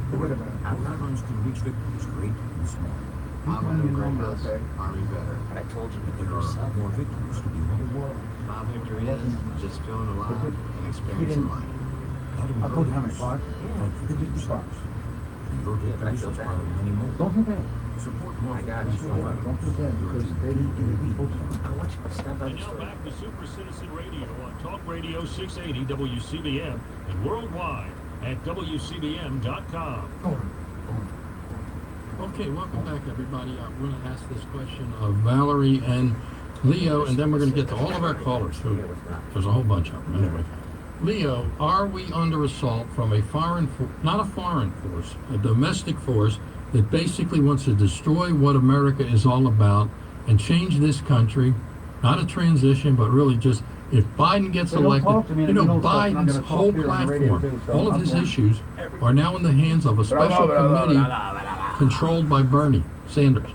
Our veterans can reach victories great and small. I'm a new great Army veteran. I told you that there are more victories to be won. My victory is just feeling alive and experiencing life. I told you how many spots? Thank you for the stars. Your victories inspire many more. Don't feel bad. Support more. I got it. Don't feel bad because they I want you to step And now back to Super Citizen Radio on Talk Radio 680 WCBM and worldwide at WCBM.com. Okay, welcome back, everybody. I'm going to ask this question of Valerie and Leo, and then we're going to get to all of our callers. There's a whole bunch of them. Anyway, Leo, are we under assault from a not a foreign force, a domestic force that basically wants to destroy what America is all about and change this country? Not a transition, but really just if Biden gets elected, Biden's whole platform, all of his issues are now in the hands of a special committee controlled by Bernie Sanders.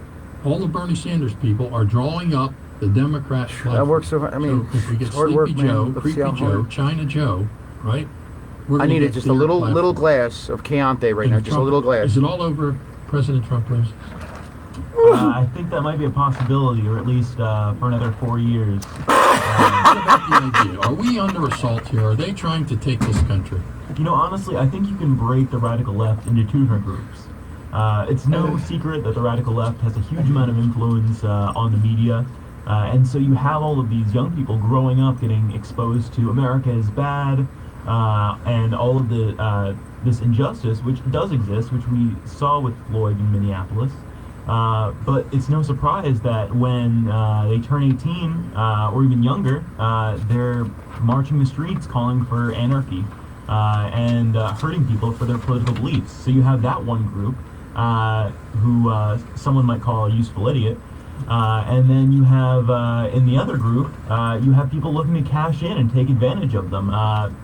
All the Bernie Sanders people are drawing up the Democrat platform. That works so, I mean, so if we get it's hard Sleepy work, man. Joe, Let's see Creepy how Joe, hard. China Joe, right? I needed just a little glass of Chianti right now, just a little glass. Is it all over President Trump, please? I think that might be a possibility, or at least for another 4 years. What about the idea? Are we under assault here? Are they trying to take this country? You know, honestly, I think you can break the radical left into two different groups. It's no secret that the radical left has a huge amount of influence on the media. And so you have all of these young people growing up getting exposed to America is bad, and all of the this injustice, which does exist, which we saw with Floyd in Minneapolis. But it's no surprise that when they turn 18 or even younger, they're marching the streets calling for anarchy and hurting people for their political beliefs. So you have that one group who someone might call a useful idiot. And then you have, in the other group, you have people looking to cash in and take advantage of them.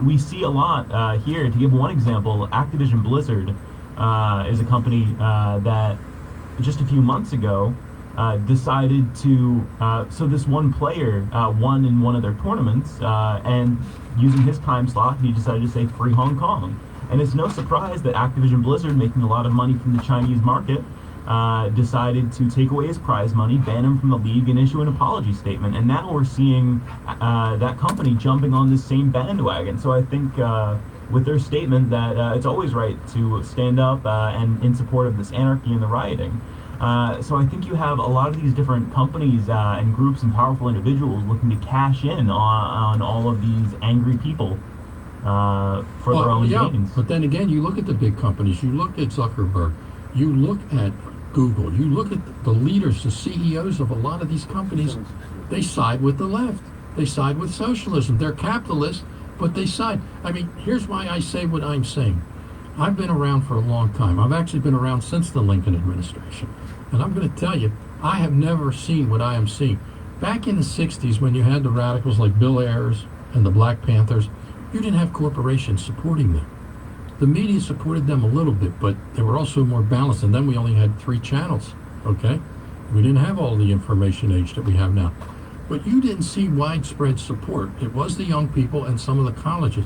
We see a lot here. To give one example, Activision Blizzard is a company that just a few months ago decided to, so this one player won in one of their tournaments, and using his time slot, he decided to say free Hong Kong. And it's no surprise that Activision Blizzard, making a lot of money from the Chinese market, decided to take away his prize money, ban him from the league, and issue an apology statement. And now we're seeing that company jumping on this same bandwagon. So I think with their statement that it's always right to stand up and in support of this anarchy and the rioting. So I think you have a lot of these different companies and groups and powerful individuals looking to cash in on all of these angry people for their own gains. But then again, you look at the big companies, you look at Zuckerberg, you look at Google, you look at the leaders, the CEOs of a lot of these companies, they side with the left. They side with socialism. They're capitalists, but they side. I mean, here's why I say what I'm saying. I've been around for a long time. I've actually been around since the Lincoln administration. And I'm going to tell you, I have never seen what I am seeing. Back in the 60s, when you had the radicals like Bill Ayers and the Black Panthers, you didn't have corporations supporting them. The media supported them a little bit, but they were also more balanced. And then we only had 3 channels, okay? We didn't have all the information age that we have now. But you didn't see widespread support. It was the young people and some of the colleges.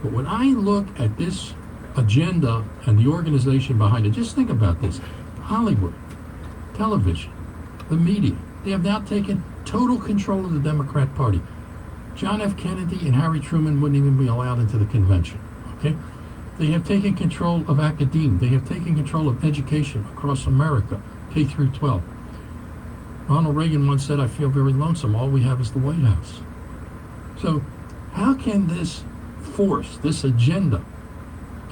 But when I look at this agenda and the organization behind it, just think about this. Hollywood, television, the media, they have now taken total control of the Democrat Party. John F. Kennedy and Harry Truman wouldn't even be allowed into the convention, okay? They have taken control of academia. They have taken control of education across America, K through 12. Ronald Reagan once said, "I feel very lonesome. All we have is the White House." So how can this force, this agenda,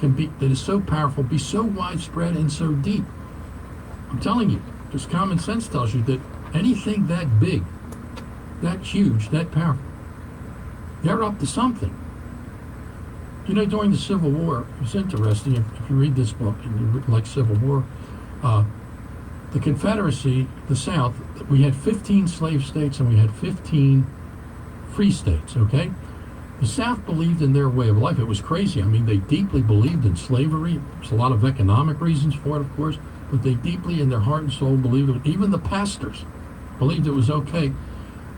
that is so powerful, be so widespread and so deep? I'm telling you, just common sense tells you that anything that big, that huge, that powerful, they're up to something. You know, during the Civil War, it's interesting, if you read this book and you like Civil War, the Confederacy, the South, we had 15 slave states and we had 15 free states, okay? The South believed in their way of life. It was crazy. I mean, they deeply believed in slavery. There's a lot of economic reasons for it, of course, but they deeply in their heart and soul believed it. Even the pastors believed it was okay.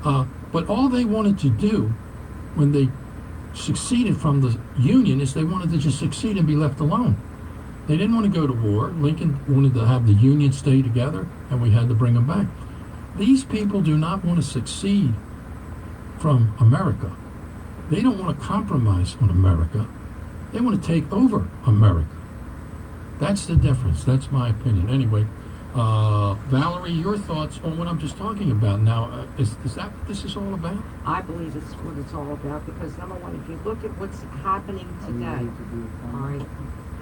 But all they wanted to do when they succeeded from the Union is they wanted to just succeed and be left alone. They didn't want to go to war. Lincoln wanted to have the Union stay together, and we had to bring them back. These people do not want to succeed from America. They don't want to compromise on America. They want to take over America. That's the difference. That's my opinion. Anyway, Valerie, your thoughts on what I'm just talking about now. Is that what this is all about? I believe it's what it's all about because, number one, if you look at what's happening today, all right,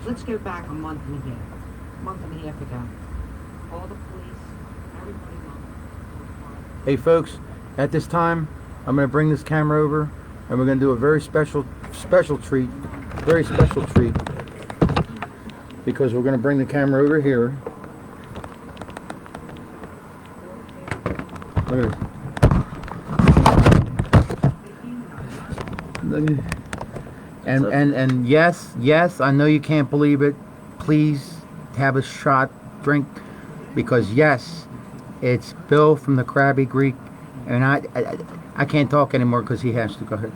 let's go back a month and a half ago. All the police, everybody. Hey folks, at this time, I'm going to bring this camera over and we're going to do a very special treat, because we're going to bring the camera over here. Look at it. And yes, I know you can't believe it. Please have a shot, drink, because yes, it's Bill from the Krabby Greek, and I can't talk anymore because he has to. Go ahead.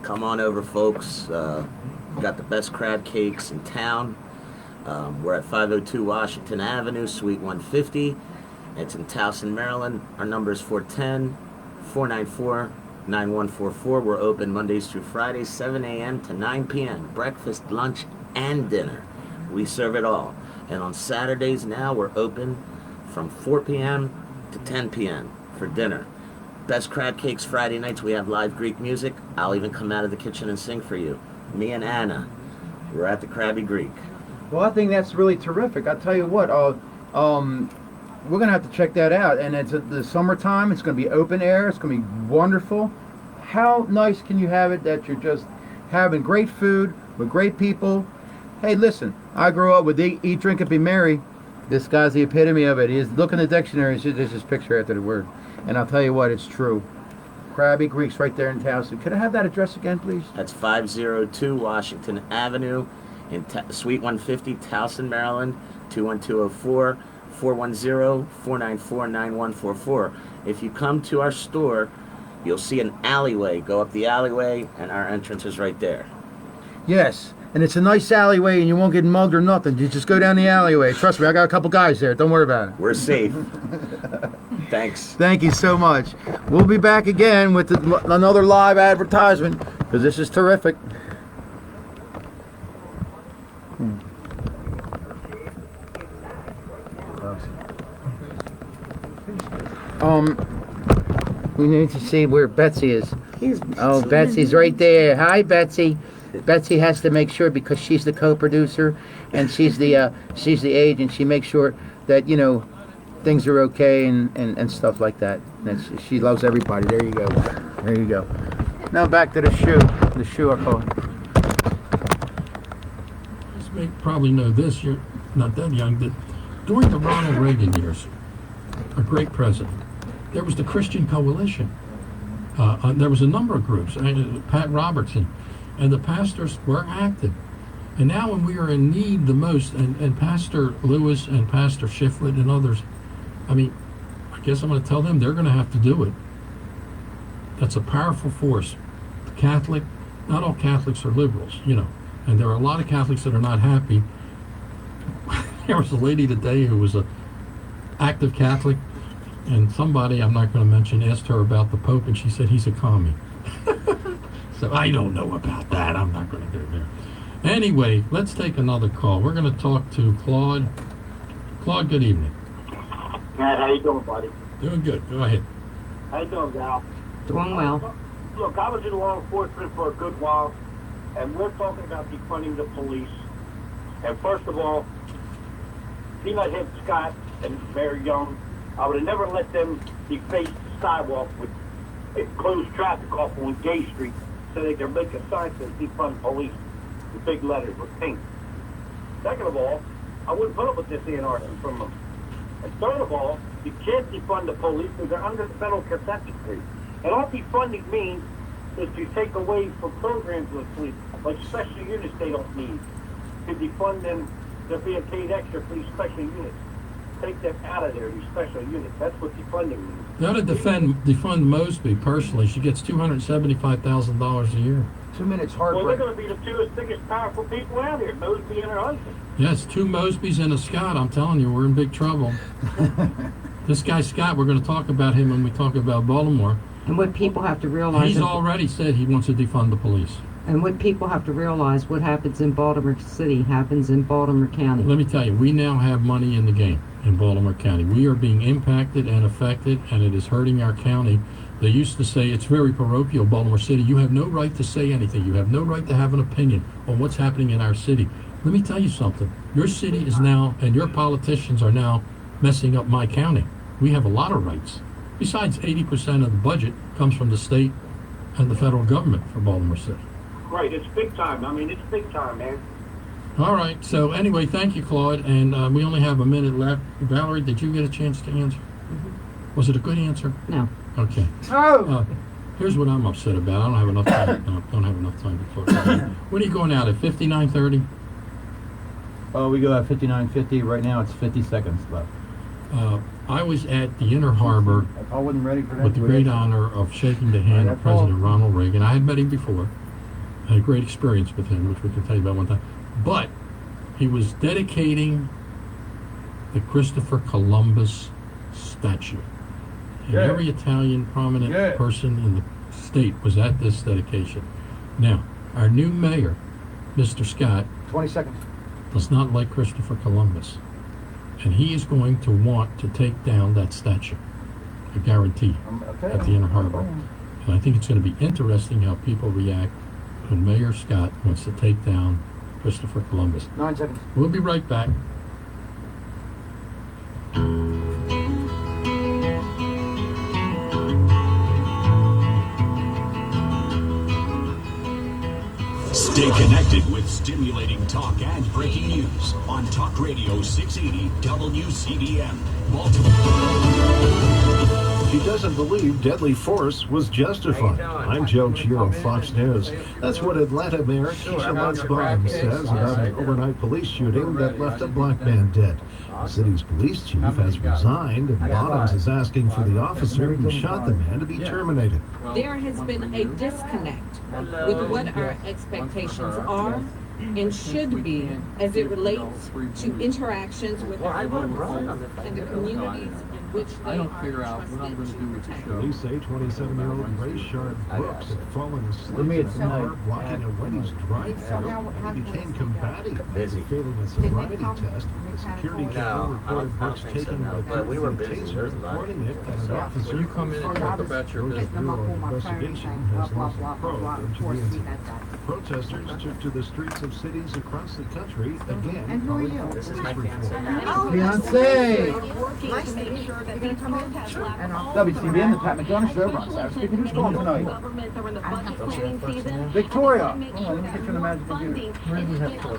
Come on over, folks. We've got the best crab cakes in town. We're at 502 Washington Avenue, Suite 150. It's in Towson, Maryland. Our number is 410-494-9144. We're open Mondays through Fridays, 7 a.m. to 9 p.m. Breakfast, lunch, and dinner. We serve it all. And on Saturdays now, we're open from 4 p.m. to 10 p.m. for dinner. Best crab cakes Friday nights. We have live Greek music. I'll even come out of the kitchen and sing for you. Me and Anna. We're at the Krabby Greek. Well, I think that's really terrific. I'll tell you what, we're going to have to check that out. And it's the summertime. It's going to be open air. It's going to be wonderful. How nice can you have it that you're just having great food with great people? Hey, listen, I grew up with eat, drink, and be merry. This guy's the epitome of it. Look in the dictionary. There's his picture after the word. And I'll tell you what, it's true. Krabby Greek's right there in Towson. Could I have that address again, please? That's 502 Washington Avenue in Suite 150, Towson, Maryland, 21204. 410-494-9144. If you come to our store, you'll see an alleyway. Go up the alleyway, and our entrance is right there. Yes, and it's a nice alleyway, and you won't get mugged or nothing. You just go down the alleyway. Trust me, I got a couple guys there. Don't worry about it. We're safe. Thanks. Thank you so much. We'll be back again with another live advertisement, because this is terrific. We need to see where Betsy is. Oh, Betsy's right there. Hi, Betsy. Betsy has to make sure, because she's the co-producer and she's the agent. She makes sure that, you know, things are okay and stuff like that. And she loves everybody. There you go. There you go. Now back to the shoe. The shoe I call it. You probably know this. You're not that young. That during the Ronald Reagan years, a great president, there was the Christian Coalition. There was a number of groups, Pat Robertson, and the pastors were active. And now when we are in need the most, and Pastor Lewis and Pastor Shiflett and others, I mean, I guess I'm going to tell them they're going to have to do it. That's a powerful force. The Catholic, not all Catholics are liberals, you know, and there are a lot of Catholics that are not happy. There was a lady today who was a active Catholic, and somebody, I'm not going to mention, asked her about the Pope, and she said he's a commie. So I don't know about that. I'm not going to go there. Anyway, let's take another call. We're going to talk to Claude. Claude, good evening. Matt, how you doing, buddy? Doing good. Go ahead. How you doing, Val? Doing well. Look, I was in law enforcement for a good while, and we're talking about defunding the police. And first of all, Peanut Head Scott and Mayor Young, I would have never let them deface the sidewalk with closed traffic off on Gay Street so they can make a sign that says defund police with big letters with pink. Second of all, I wouldn't put up with this anarchy from them. And third of all, you can't defund the police because they're under the federal consent decree. And all defunding means is to take away from programs with police, like special units they don't need. To defund them, they're being paid extra for these special units. Take them out of there, these special units. That's what defunding means. You ought to defund Mosby personally. She gets $275,000 a year. 2 minutes Well, heartbreak. they're going to be the two biggest, powerful people out here, Mosby and her husband. Yes, 2 Mosbys and a Scott. I'm telling you, we're in big trouble. This guy Scott, we're going to talk about him when we talk about Baltimore. And what people have to realize... He's already said he wants to defund the police. And what people have to realize, what happens in Baltimore City happens in Baltimore County. Let me tell you, we now have money in the game in Baltimore County. We are being impacted and affected, and it is hurting our county. They used to say it's very parochial, Baltimore City. You have no right to say anything. You have no right to have an opinion on what's happening in our city. Let me tell you something. Your city is now, and your politicians are now messing up my county. We have a lot of rights. Besides, 80% of the budget comes from the state and the federal government for Baltimore City. Right, it's big time. I mean, it's big time, man. All right. So anyway, thank you, Claude. And we only have a minute left. Valerie, did you get a chance to answer? Mm-hmm. Was it a good answer? No. Okay. Oh. Here's what I'm upset about. I don't have enough time. Don't have enough time to talk about it. When are you going out at 59:30? Oh, we go at 59:50. Right now, it's 50 seconds left. I was at the Inner Harbor I wasn't ready for that. with the great honor of shaking the hand of President Ronald Reagan. I had met him before. I had a great experience with him, which we can tell you about one time. But he was dedicating the Christopher Columbus statue. And every Italian prominent person in the state was at this dedication. Now, our new mayor, Mr. Scott, 20 seconds. does not like Christopher Columbus. And he is going to want to take down that statue. I guarantee, at the Inner Harbor. And I think it's going to be interesting how people react when Mayor Scott wants to take down Christopher Columbus. 9 seconds. We'll be right back. Stay connected with stimulating talk and breaking news on Talk Radio 680 WCBM, Baltimore. He doesn't believe deadly force was justified. I'm Joe Giro, Fox News. That's what Atlanta Mayor Keisha Lance Bottoms says about an overnight police shooting that left a black man dead. The city's police chief has resigned, and Bottoms is asking for the officer who shot the man to be terminated. There has been a disconnect with what our expectations are and should be as it relates to interactions with our homes and the communities in which they are trusted to protect. Police say 27-year-old Rayshard Brooks had fallen asleep in a car blocking a Wendy's drive-thru. He became combative after failing a sobriety test. The security camera reported Brooks taking a taser, pointing it at an officer. When you come in and talk about your business, Investigation has launched a probe into the incident. Protesters took to the streets of cities across the country again. And who are you? This is my Beyonce. Working to make sure that these protests last WCBM, the Pat McDonough Show. Ron Savage speaking. Who's calling tonight? governments are in the budget planning season. Victoria. Hold on, let me get you on the magic computer.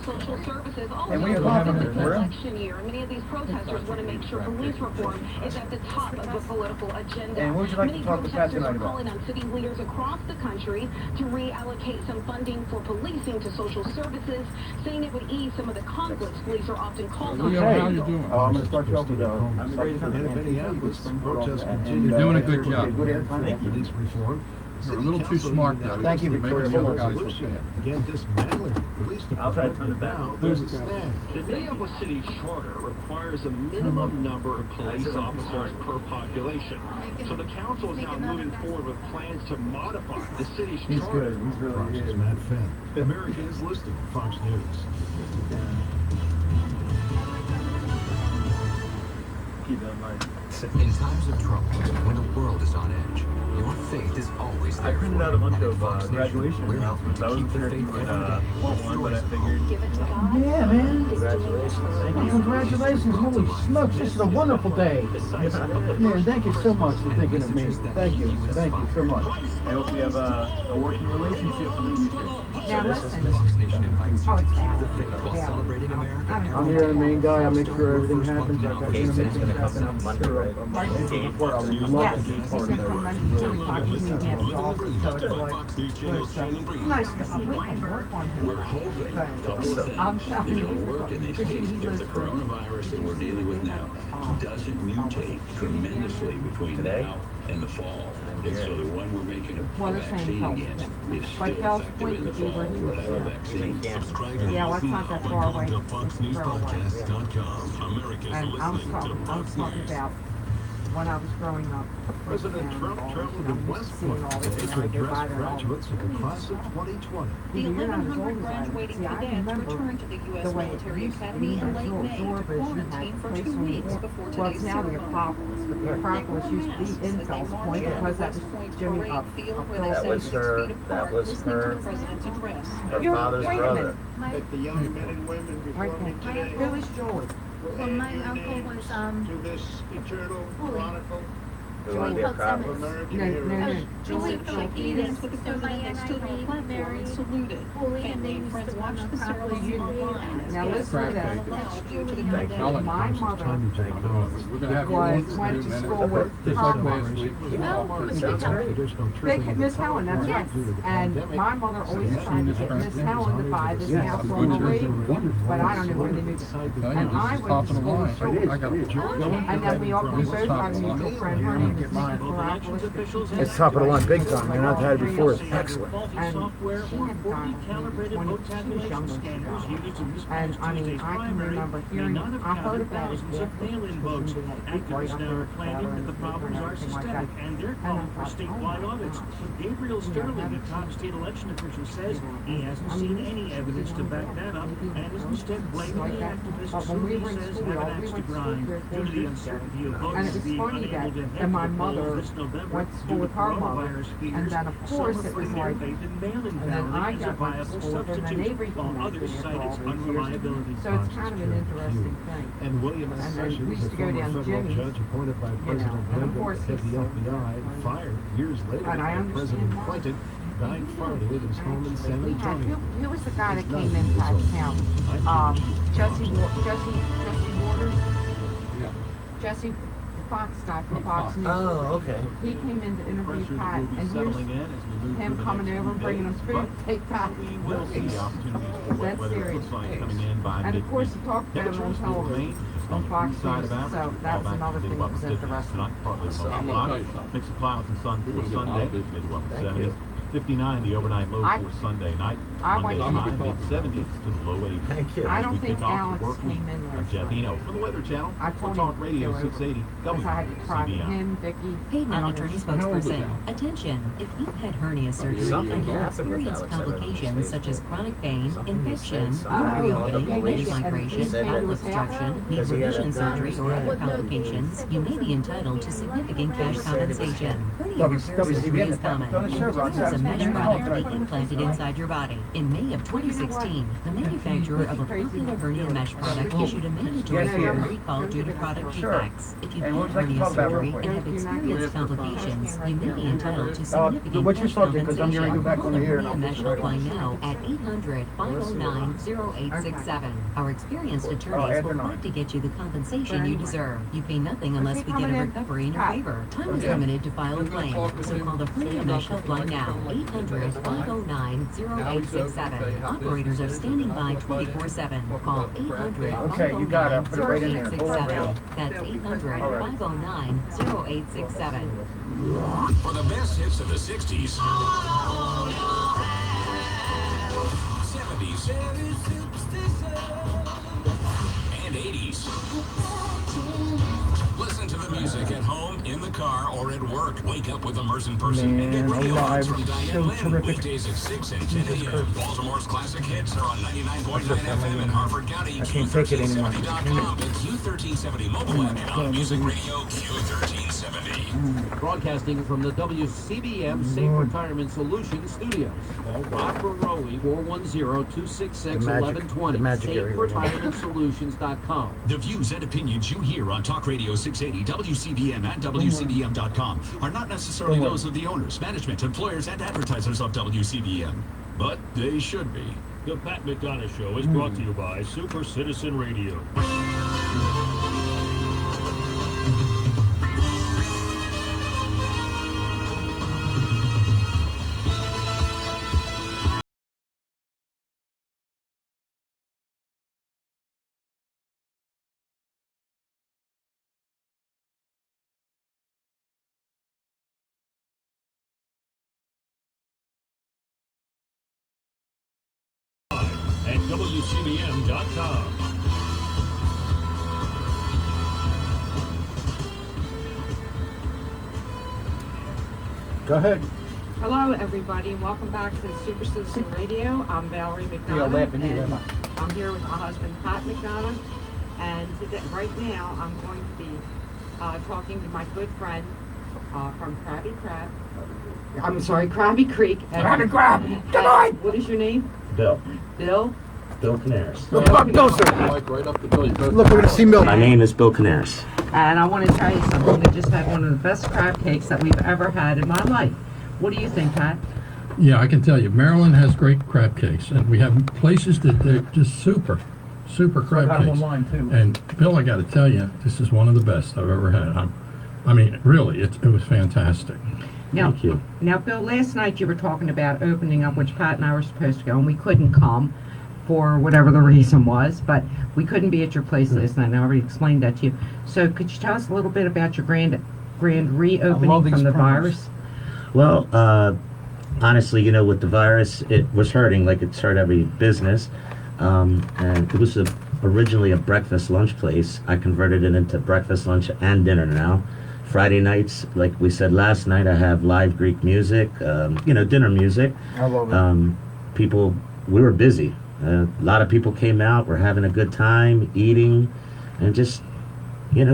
Social services also And we have an election year. And many of these protesters want to make sure police reform is at the top of the political agenda. And what would you like to talk to Pat tonight about? Calling on city leaders across the country to reallocate some funding for policing to social services, saying it would ease some of the conflicts police are often called on. How you doing? I'm going to start you off with And in Minneapolis, protests continue. You're doing a good job. Police reform. You're a little too smart there. Thank you, Victoria. Maybe the other guys will Resolution. say it. Again, dismantling the police department. And now there's a snag. The Minneapolis City Charter requires a minimum number of police officers per population. So the council is now moving forward with plans to modify the city's charter. Fox's Matt Fenn. America is listening. Fox News. In times of trouble, when the world is on edge, your faith is always there. I printed out a bunch of graduation announcements. I wasn't sure if you could want one, but I figured. Yeah, man. Congratulations. Congratulations. Holy smokes, this is a wonderful day. Man, thank you so much for thinking of me. Thank you. Thank you so much. I hope we have a working relationship for the future. Now listen. Fox Nation invites Oh, you it's to bad. keep the faith while celebrating America. I'm here, the main guy. I make sure everything happens. I've got to make things happen. I'm Monday, right? I would love Yes, to be he's part been of from that. Monday to Fox News Network also, so it's like, nice to see we can work on him. We're hoping that I'm telling it'll you, work in this case if the coronavirus that we're dealing with now doesn't mutate tremendously between now and the fall. And so the one we're making a Well, they're saying vaccine health. against is still Like Bell's effective Point in the would be fall where he was without a at. vaccine. Yeah, well, it's not that far away. FoxNewsPodcast.com. America's And I'm listening to talking Fox News. about when I was growing up. President Trump traveled to West Point today to address graduates of the class of 2020. The 1,100 graduating cadets returned to the U.S. Military Academy in late May to quarantine for 2 weeks before Well, today's now we have ceremony. Acropolis, but the Acropolis used to be in Fells Point because that was Jimmy up. That was her, that was her, her father's brother. Like the young men and women before me today. Who is George? Well, my uncle was, To this eternal chronicle We want to be a crop. Julie shook hands with the president and stood on the platform and saluted. Family and friends watched the ceremony online. Now listen to that. Due to the My pandemic. mother We're gonna have went to school with just like last week. Miss Helen, that's right. And my mother always tried to get Miss Helen to buy this house on the way, but I don't know where they moved it. And I went to school with George. I got a And then we both had a mutual friend, her name is Mrs. Caracas. It's top of the line, big time, man. I've had it before. It's excellent. And she had done 22 younger than us. And I mean, I can remember hearing, I heard about it there. The problems are systemic, and they're calling for statewide audits. Gabriel Sterling, a top state election official, says he hasn't seen any evidence to back that up, and is instead blaming the activists who he says have an axe to grind due to the uncertainty of And voters it was being funny unable that, to head and my to the polls mother this November went to school due to with her mother, coronavirus fears. and then of course it was like, and then I got went to school with her, and then they while others cited unreliability. So it's kind of an interesting thing. And William S. And then we Sessions, used a to go former down federal Jimmy's, judge appointed by and of President course Clinton, head he's the so- FBI, fired years later And I by understand President why. Clinton, died Friday at his home in San We had, Antonio. who was the guy that came in Patch County? Jesse Waters? Jesse, the Fox guy from Fox News. Oh, okay. He came in to interview Pat, and here's Settling in as we move him to the coming next over and few bringing days, him food. but Take Pat. we will see opportunities for wet That's weather serious. foot coming in by And of course, he mid-week. talked about it on Temperatures will remain television, just on on the Fox east side News, of average. so that's All back another to thing about that was 50s interesting. tonight, partly I'm cloudy. gonna tell you Mix of clouds and sun for Sunday, mid to upper Thank 70s. you. 59 the overnight low I- for Sunday night. I Monday's went- high mid-70s to the low 80s. Thank you. I As don't we think kick off the Alex work week, came in I'm last Jeff night. Eno for the Weather Channel. I For told Talk him Radio to go over 680 because I had to try WCBM. him, Vicky. Payment attorney spokesperson. Attention, if you've had hernia surgery Something and you happened with experience Alex. I don't know. complications such as chronic pain, Something he infection, said, wound something. reopening, Yeah, venous he migration, said bowel that obstruction, need because he had revision a gun. surgery, or other complications, you may be entitled to significant cash compensation. Hernia repair surgery is common. It is a mesh product to be implanted inside your body. In May of 2016, the manufacturer of a popular hernia mesh product issued a mandatory formal recall due to product defects. If you've had hernia surgery and have experienced complications, you may be entitled to significant what's your cash subject? Because I'm compensation. going to go back Call on the the air and hernia I'll mesh put it right helpline on. now at 800-509-0867. Our experienced attorneys will fight to get you the compensation you deserve. You pay nothing unless we get a recovery in your favor. Time is limited to file a claim, so call the hernia mesh helpline now. 800-509-0867. Operators are standing by 24/7. Call 800-509-0867. Okay, you got it. Put it right in there. Hold on. That's 800-509-0867. For the best hits of the 60s, 70s, and 80s. Listen to the music at home, in the car, or at work. Wake up with a Merson person and get radio hits from Diane Lynn. Weekdays at 6 and 10 a.m. Baltimore's classic hits are on 99.9 FM in Harford County, Q1370.com, the Q1370 mobile app, and on Music Radio Q1370. Broadcasting from the WCBM Safe Retirement Solutions Studios. Rob Barrowe, 410-266-1120. SafeRetirementSolutions.com. The views and opinions you hear on Talk Radio 680, WCBM, and WCBM.com are not necessarily those of the owners, management, employers, and advertisers of WCBM, but they should be. The Pat McDonough Show is brought to you by Super Citizen Radio. At WCBM.com. Go ahead. Hello, everybody, and welcome back to Super Citizen Radio. I'm Valerie McDonough, and I'm here with my husband, Pat McDonough. And today, right now, I'm going to be talking to my good friend from Krabby Creek. Krabby Crab! Good night! What is your name? Bill. Bill? Bill Canaris. Look, right up the belly. Look, we're going to see milk. My name is Bill Canaris. And I want to tell you something. We just had one of the best crab cakes that we've ever had in my life. What do you think, Pat? Yeah, I can tell you, Maryland has great crab cakes, and we have places that they're just super crab cakes. Online too. And Bill, I got to tell you, this is one of the best I've ever had. I mean, really, it was fantastic. Now, Thank you. Now, Bill, last night you were talking about opening up, which Pat and I were supposed to go, and we couldn't come for whatever the reason was, but we couldn't be at your place last night, and I already explained that to you. So could you tell us a little bit about your grand reopening from the virus? Well, honestly, with the virus, it was hurting like it's hurt every business. And it was originally a breakfast lunch place. I converted it into breakfast, lunch, and dinner now. Friday nights, like we said last night, I have live Greek music, dinner music. I love it. We were busy. A lot of people came out. We're having a good time, eating, and just,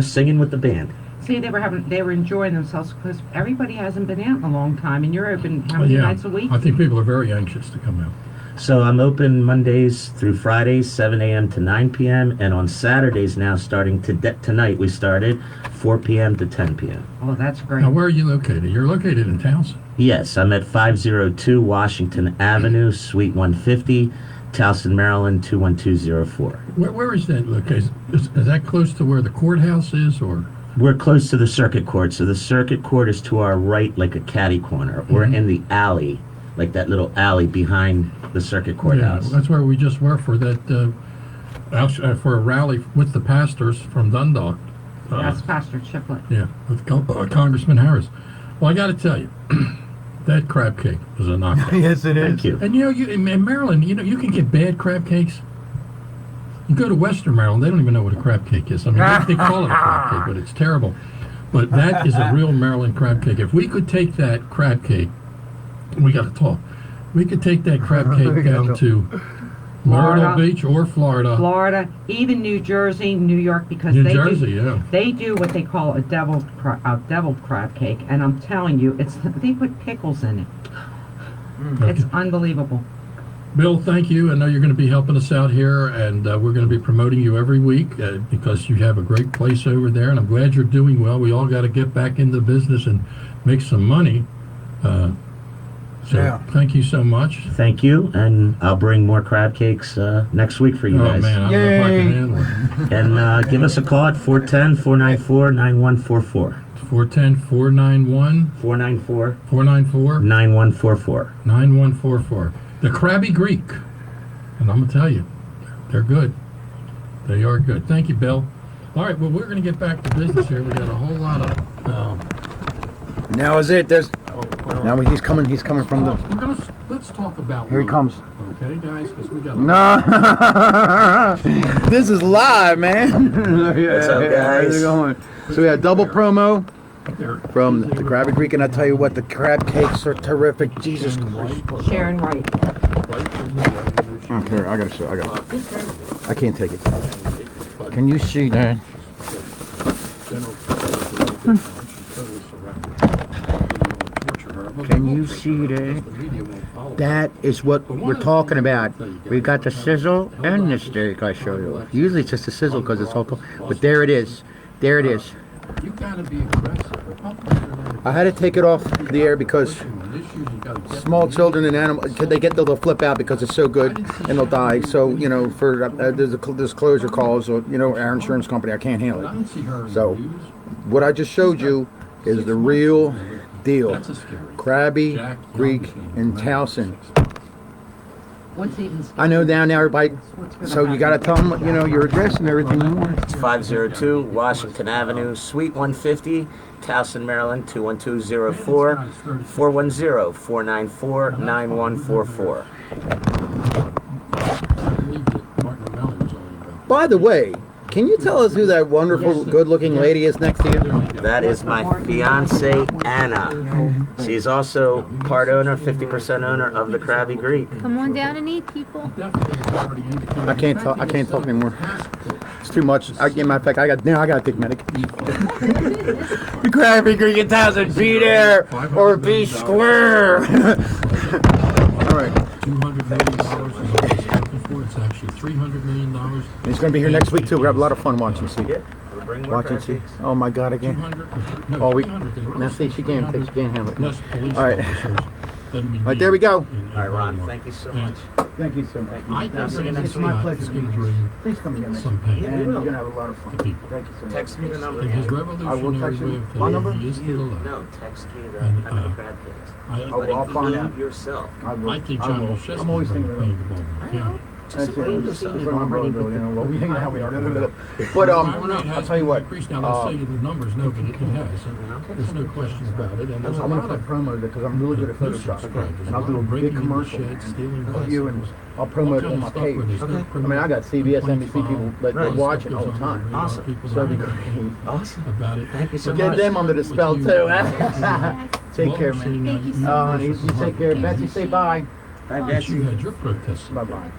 singing with the band. See, they were enjoying themselves because everybody hasn't been out in a long time, and you're open how many nights a week? I think people are very anxious to come out. So I'm open Mondays through Fridays, 7 a.m. to 9 p.m. And on Saturdays now, starting tonight, we started 4 p.m. to 10 p.m. Oh, that's great. Now, where are you located? You're located in Towson. Yes, I'm at 502 Washington Avenue, Suite 150, Towson, Maryland, 21204. Where is that located? Is that close to where the courthouse is, or? We're close to the circuit court. So the circuit court is to our right, like a catty corner. We're in the alley, like that little alley behind the circuit courthouse. Yeah, that's where we just were for that, for a rally with the pastors from Dundalk. That's Pastor Chiplett. Yeah, with Congressman Harris. Well, I got to tell you, that crab cake was a knockout. Yes, it is. Thank you. And in Maryland, you can get bad crab cakes. You go to Western Maryland, they don't even know what a crab cake is. I mean, they call it a crab cake, but it's terrible. But that is a real Maryland crab cake. If we could take that crab cake, we got to talk. We could take that crab cake down to Myrtle Beach or Florida, even New Jersey, New York, because they do what they call a deviled crab cake, and I'm telling you, they put pickles in it. It's unbelievable. Bill, thank you. I know you're going to be helping us out here, and we're going to be promoting you every week because you have a great place over there, and I'm glad you're doing well. We all got to get back into business and make some money. Thank you so much. Thank you, and I'll bring more crab cakes next week for you guys. Oh, man, I don't know if I can handle it. And give us a call at 410-494-9144. 410-491? 494. 494? 9144. 9144. The Krabby Greek. And I'm going to tell you, they're good. They are good. Thank you, Bill. All right, well, we're going to get back to business here. We got a whole lot of Now is it. There's. Now he's coming. He's coming from the. Let's talk about. Here he comes. Okay, guys, because we got. No. This is live, man. What's up, guys? How's it going? So we had double promo from the Krabby Greek, and I tell you what, the crab cakes are terrific. Jesus Christ. Sharon Wright. Okay, I gotta show. I can't take it. Can you see that? Can you see that? That is what we're talking about. We got the sizzle and the steak I showed you. Usually it's just the sizzle because it's all, but there it is. There it is. You gotta be aggressive. I had to take it off the air because small children and animals, they'll flip out because it's so good and they'll die. So, you know, for there's closure calls or, you know, our insurance company, I can't handle it. So what I just showed you is the real deal. Krabby, Greek, and Towson. I know down there, everybody. So you got to tell them, you know, your address and everything. It's 502 Washington Avenue, Suite 150, Towson, Maryland, 21204 410-494-9144. By the way, can you tell us who that wonderful, good-looking lady is next to you? That is my fiance Anna. She's also part owner, 50% owner of the Krabby Greek. Come on down and eat, people. I can't talk. I can't talk anymore. It's too much. Matter of fact, I got to take medication. The Krabby Greek and Towson, be there or be square. All right. $200 million is looking for. It's actually $300 million. He's going to be here next week too. We have a lot of fun watching. See. Bring Watching. See. Oh my God! Again. Oh, we. Now see, she can't handle it. All right. All right, there we go. All right, Ron, thank you so much. Thank you so much. It's my pleasure. Please come again. Some pain. And you're going to have a lot of fun. Thank you so much. Text me the number. In his revolutionary way of My number? thinking, he is still alive. No, text me the crab cakes. I'll find out yourself. I think John Olszewski I'm always thinking playing the ball. Yeah. That's it. But I'll tell you what. Now let's say the numbers, nobody has. There's no question about it. And I'm going to play promo because I'm really good at Photoshop. And I'll do a big commercial of you and I'll promote it on my page. I mean, I got CBS, NBC people that watch it all the time. Awesome. So that'd be great. Awesome. Thank you so much. Get them under the spell too. Take care, man. Thank you so much. You take care. Betsy, say bye. Bye, Betsy. You had your protest. Bye-bye.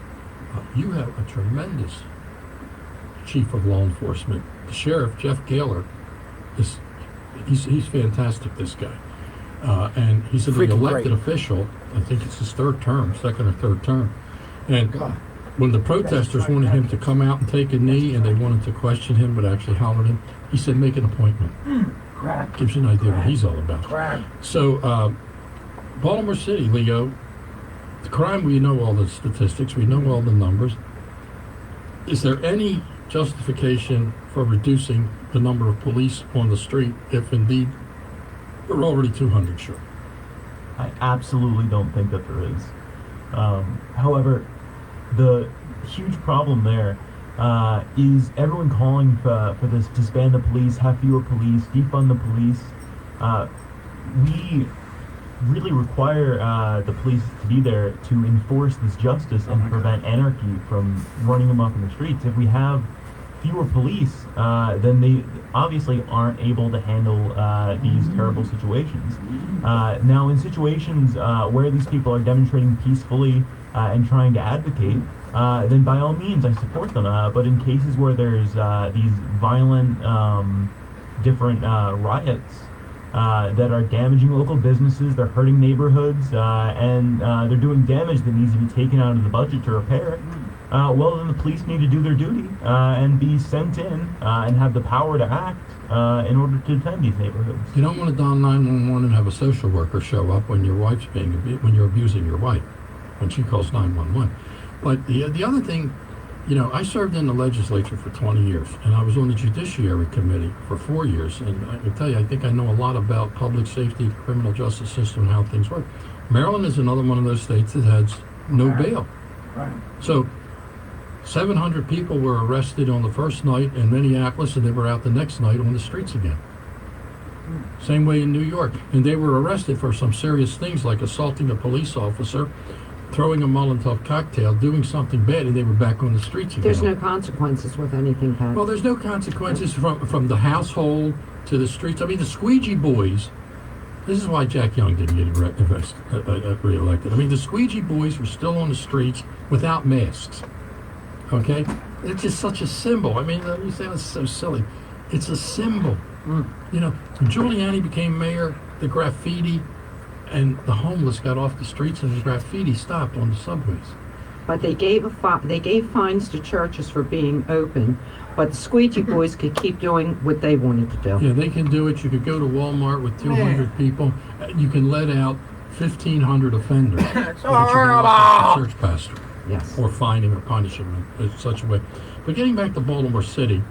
You have a tremendous chief of law enforcement. The sheriff, Jeff Gaylor, he's fantastic, this guy. And he's an elected official. I think it's his second or third term. And when the protesters wanted him to come out and take a knee and they wanted to question him but actually hollered him, he said, make an appointment. Gives you an idea what he's all about. So, Baltimore City, Leo, the crime, we know all the statistics, we know all the numbers. Is there any justification for reducing the number of police on the street if indeed we're already 200 short? I absolutely don't think that there is. However, the huge problem there is everyone calling for this disband the police, have fewer police, defund the police. We really require the police to be there to enforce this justice and prevent anarchy from running them up in the streets. If we have fewer police, then they obviously aren't able to handle these terrible situations. Now, in situations where these people are demonstrating peacefully and trying to advocate, then by all means I support them. But in cases where there's these violent, different riots, that are damaging local businesses, they're hurting neighborhoods, and they're doing damage that needs to be taken out of the budget to repair it, well, then the police need to do their duty and be sent in and have the power to act in order to defend these neighborhoods. You don't want to dial 911 and have a social worker show up when your wife's when you're abusing your wife, when she calls 911. But the other thing, you know, I served in the legislature for 20 years, and I was on the Judiciary Committee for 4 years, and I can tell you, I think I know a lot about public safety, criminal justice system, and how things work. Maryland is another one of those states that has no bail. So 700 people were arrested on the first night in Minneapolis, and they were out the next night on the streets again. Same way in New York. And they were arrested for some serious things like assaulting a police officer, throwing a Molotov cocktail, doing something bad, and they were back on the streets again. There's no consequences with anything, Pat. Well, there's no consequences from the household to the streets. I mean, the squeegee boys, this is why Jack Young didn't get reelected. I mean, the squeegee boys were still on the streets without masks. Okay? It's just such a symbol. I mean, you say it's so silly. It's a symbol. You know, when Giuliani became mayor, the graffiti and the homeless got off the streets and the graffiti stopped on the subways. But they gave fines to churches for being open, but the squeegee boys could keep doing what they wanted to do. Yeah, they can do it. You could go to Walmart with 200 people. You can let out 1,500 offenders. It's horrible. Church pastor. Yes. Or fine him or punish him in such a way. But getting back to Baltimore City,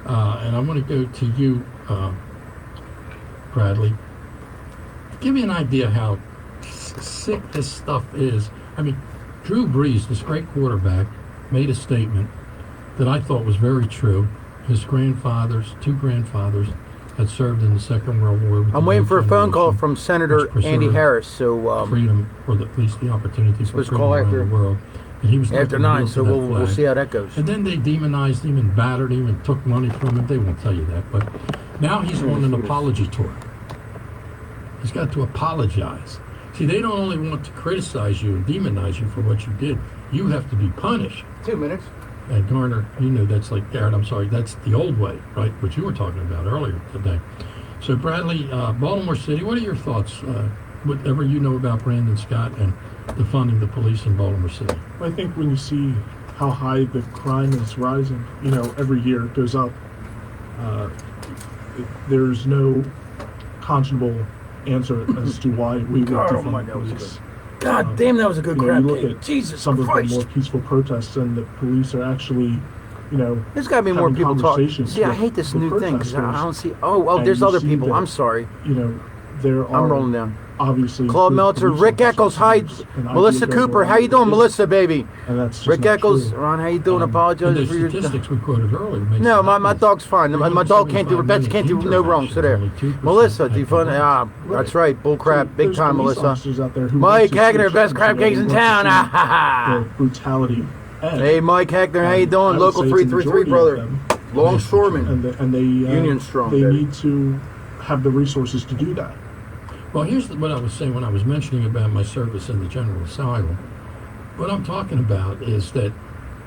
and I want to go to you, Bradley. Give me an idea how sick this stuff is. I mean, Drew Brees, this great quarterback, made a statement that I thought was very true. His grandfathers, two grandfathers, had served in the Second World War. I'm waiting for a phone call from Senator Andy Harris. So freedom, or at least the opportunity for freedom call around after the world. And he was after 9, so we'll see how that goes. And then they demonized him and battered him and took money from him. They won't tell you that, but now he's on an apology tour. He's got to apologize. See, they don't only want to criticize you and demonize you for what you did. You have to be punished. 2 minutes. And Garner, you know, that's like, Garrett, I'm sorry, that's the old way, right? What you were talking about earlier today. So, Bradley, Baltimore City, what are your thoughts? Whatever you know about Brandon Scott and defunding the police in Baltimore City. I think when you see how high the crime is rising, you know, every year it goes up. There's no conscionable answer as to why we would defund the police. God damn, that was a good crap. You look at Jesus some Christ. of the more peaceful protests, and the police are actually, you know, there's got to be more people talking. See, I hate this new thing because I don't see. Oh, there's other people. That, I'm sorry. You know, there are. I'm rolling down. Obviously, Claude Meltzer, Rick Eccles, hi, Melissa Cooper, how you doing, Melissa, baby? Rick Eccles, Ron, how you doing? Apologize for your statistics we quoted earlier. No, my dog's fine. My dog can't do. Betsy can't do no wrong. So there, Melissa, defund. That's right, bull crap, big time, Melissa. Mike Hagner, best crab cakes in town. The brutality. Hey, Mike Hagner, how you doing? Local 333 brother, longshoreman, and they Union Strong. They need to have the resources to do that. Well, here's what I was saying when I was mentioning about my service in the General Asylum. What I'm talking about is that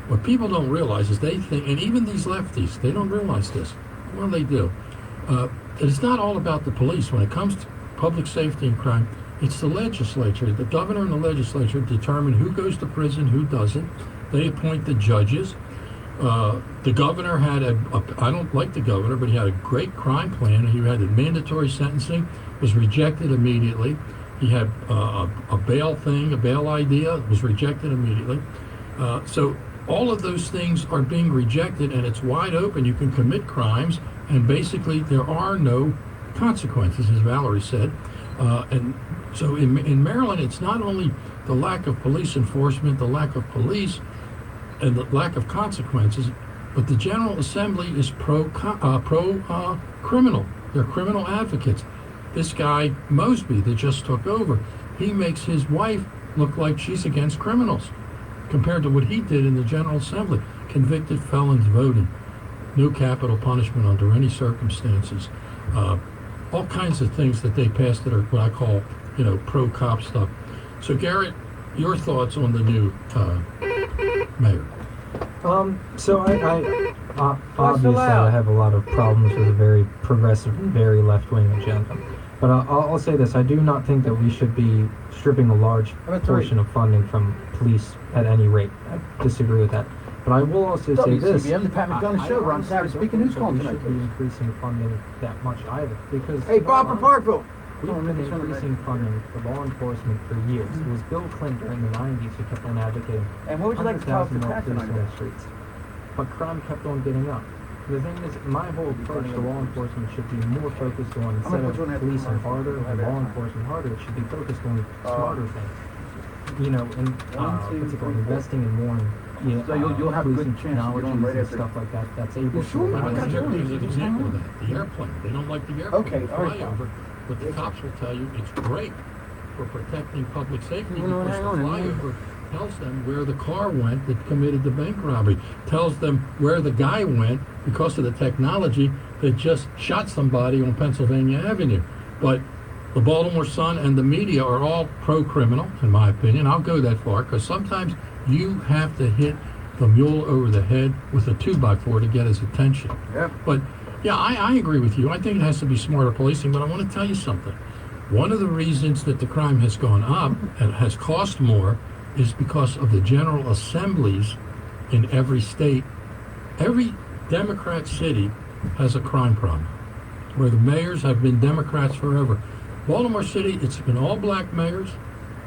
what people don't realize is they think, and even these lefties, they don't realize this. Well, they do. It's not all about the police. When it comes to public safety and crime, it's the legislature. The governor and the legislature determine who goes to prison, who doesn't. They appoint the judges. The governor had I don't like the governor, but he had a great crime plan. He had a mandatory sentencing, was rejected immediately. He had a bail thing, a bail idea, was rejected immediately. So all of those things are being rejected, and it's wide open. You can commit crimes, and basically there are no consequences, as Valerie said. And so in Maryland, it's not only the lack of police enforcement, the lack of police, and the lack of consequences, but the General Assembly is pro-criminal. They're criminal advocates. This guy, Mosby, that just took over, he makes his wife look like she's against criminals compared to what he did in the General Assembly. Convicted felons voting, no capital punishment under any circumstances, all kinds of things that they passed that are what I call, you know, pro-cop stuff. So, Garrett, your thoughts on the new mayor? So I obviously I have a lot of problems with a very progressive, very left-wing agenda. But I'll say this: I do not think that we should be stripping a large portion of funding from police at any rate. I disagree with that. But I will also say this: WCBM, the Pat McDonough show. Ron Savage speaking. Who's calling tonight? We should be increasing funding that much either, because hey, Bob from Parkville. We've been increasing funding for law enforcement for years. It was Bill Clinton during the 90s who kept on advocating. And what would you like to talk to Pat on the streets? But crime kept on getting up. The thing is, my whole approach to law enforcement should be more focused on, instead of policing harder and law enforcement harder, it should be focused on smarter things. You know, and what's it called, investing in more So you'll have a good chance of going right after stuff like that. That's able to. I'll give you an example of that. The airplane. They don't like the airplane. Okay, all right. Flyover, but the cops will tell you it's great for protecting public safety You know, because hang the on, flyover tells them where the car went that committed the bank robbery, tells them where the guy went because of the technology that just shot somebody on Pennsylvania Avenue. But the Baltimore Sun and the media are all pro-criminal, in my opinion. I'll go that far because sometimes you have to hit the mule over the head with a 2x4 to get his attention. Yeah. But yeah, I agree with you. I think it has to be smarter policing, but I want to tell you something. One of the reasons that the crime has gone up and has cost more is because of the general assemblies in every state. Every Democrat city has a crime problem, where the mayors have been Democrats forever. Baltimore City, it's been all black mayors,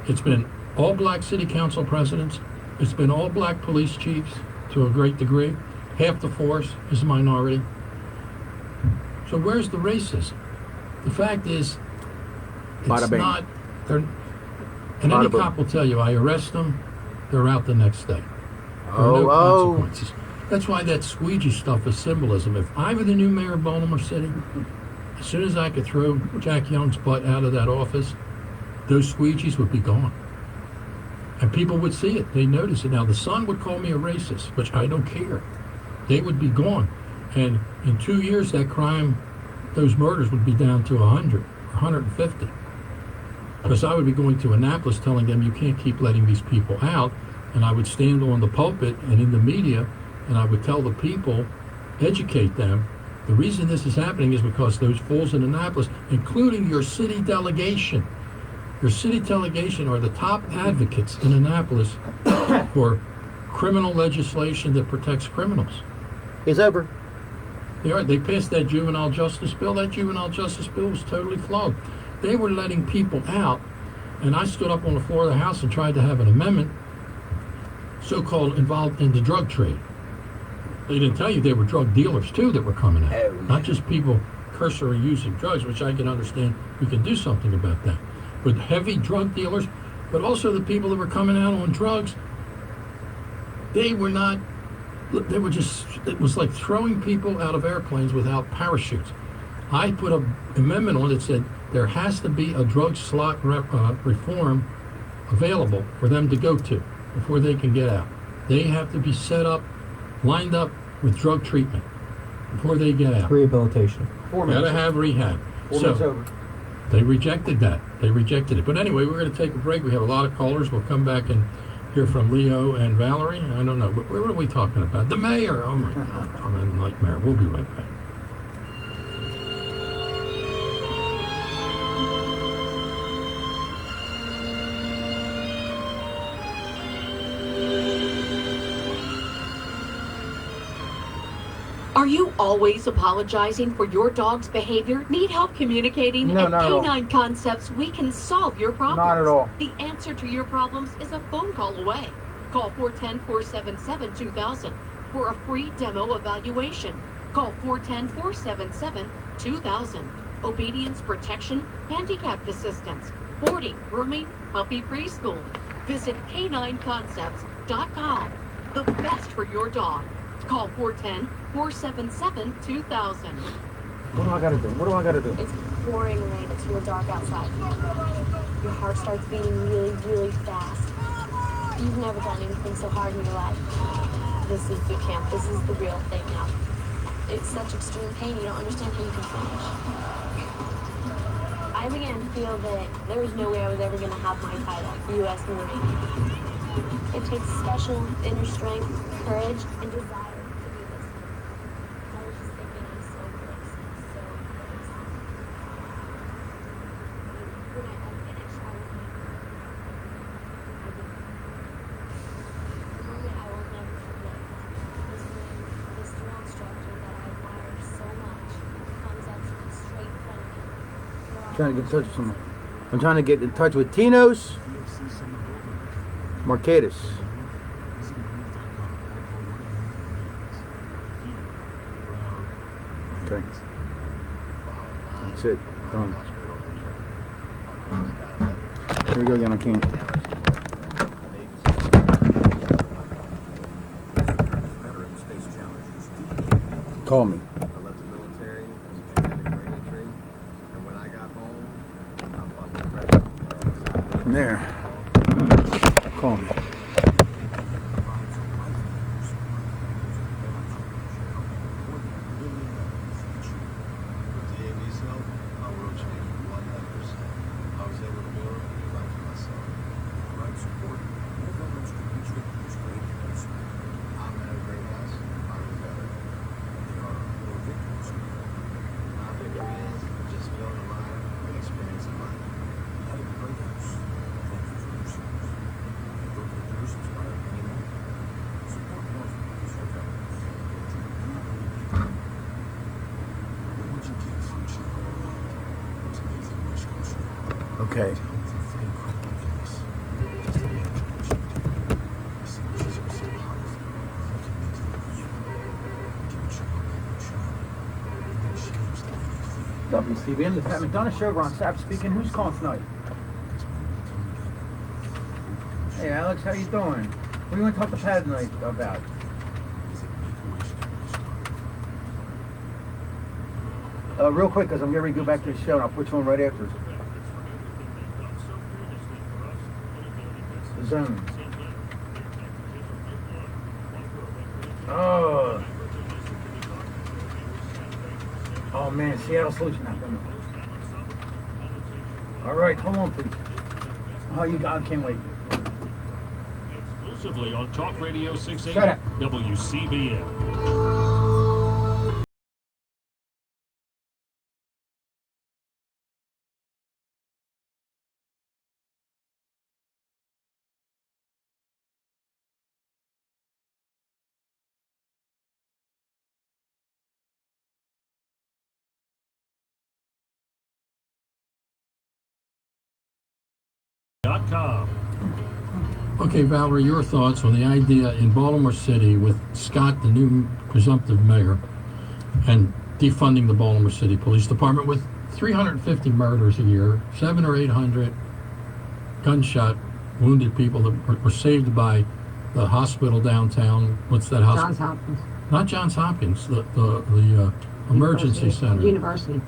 it's been all black city council presidents, it's been all black police chiefs to a great degree. Half the force is a minority. So where's the racism? The fact is, Bada it's bing. not. And Bada any boom. cop will tell you, I arrest them, they're out the next day. There are Oh, no oh. consequences. That's why that squeegee stuff is symbolism. If I were the new mayor of Baltimore City, as soon as I could throw Jack Young's butt out of that office, those squeegees would be gone. And people would see it. They'd notice it. Now, the Sun would call me a racist, which I don't care. They would be gone. And in 2 years, that crime, those murders would be down to 100 or 150. Because I would be going to Annapolis telling them you can't keep letting these people out. And I would stand on the pulpit and in the media, and I would tell the people, educate them. The reason this is happening is because those fools in Annapolis, including your city delegation are the top advocates in Annapolis for criminal legislation that protects criminals. It's over. They are. They passed that juvenile justice bill. That juvenile justice bill was totally flawed. They were letting people out, and I stood up on the floor of the House and tried to have an amendment so-called involved in the drug trade. They didn't tell you they were drug dealers, too, that were coming out. Not just people cursory using drugs, which I can understand. We can do something about that. But heavy drug dealers, but also the people that were coming out on drugs, they were just, it was like throwing people out of airplanes without parachutes. I put an amendment on that said there has to be a drug slot reform available for them to go to before they can get out. They have to be set up, lined up with drug treatment before they get out. Rehabilitation. Gotta have rehab. So they rejected that. They rejected it. But anyway, we're going to take a break. We have a lot of callers. We'll come back and hear from Leo and Valerie. I don't know. What are we talking about? The mayor. Oh, my God. I'm a nightmare. We'll be right back. Are you always apologizing for your dog's behavior? Need help communicating? No, At not at all. Canine Concepts, we can solve your problems. Not at all. The answer to your problems is a phone call away. Call 410-477-2000 for a free demo evaluation. Call 410-477-2000. Obedience, protection, handicapped assistance, boarding, grooming, puppy preschool. Visit canineconcepts.com. The best for your dog. Call 410-477-2000. What do I gotta do? What do I gotta do? It's pouring rain. It's real dark outside. Your heart starts beating really, really fast. You've never done anything so hard in your life. This is boot camp. This is the real thing now. It's such extreme pain, you don't understand how you can finish. I began to feel that there was no way I was ever going to have my title, U.S. Marine. It takes special inner strength, courage, and desire. Trying to get in touch with someone. I'm trying to get in touch with Tino's Marquetas. Okay. That's it. Done. Here we go again. I can't. Call me. I left the military, I was in the trade, and when I got home, I bought the From there. Call me. Okay. WCBM, the Pat McDonough show. Ron Sapp speaking. Who's calling tonight? Hey, Alex, how you doing? What do you want to talk to Pat tonight about? Real quick, because I'm getting ready to go back to the show, and I'll put you on right after. The zone. Oh man, Seattle Solution not coming. All right, hold on, please. Oh, you got, I can't wait. Exclusively on Talk Radio 680 WCBM. Okay, Valerie, your thoughts on the idea in Baltimore City with Scott, the new presumptive mayor, and defunding the Baltimore City Police Department with 350 murders a year, 700 or 800 gunshot wounded people that were saved by the hospital downtown. What's that hospital? Johns Hopkins. Not Johns Hopkins, the emergency center. University.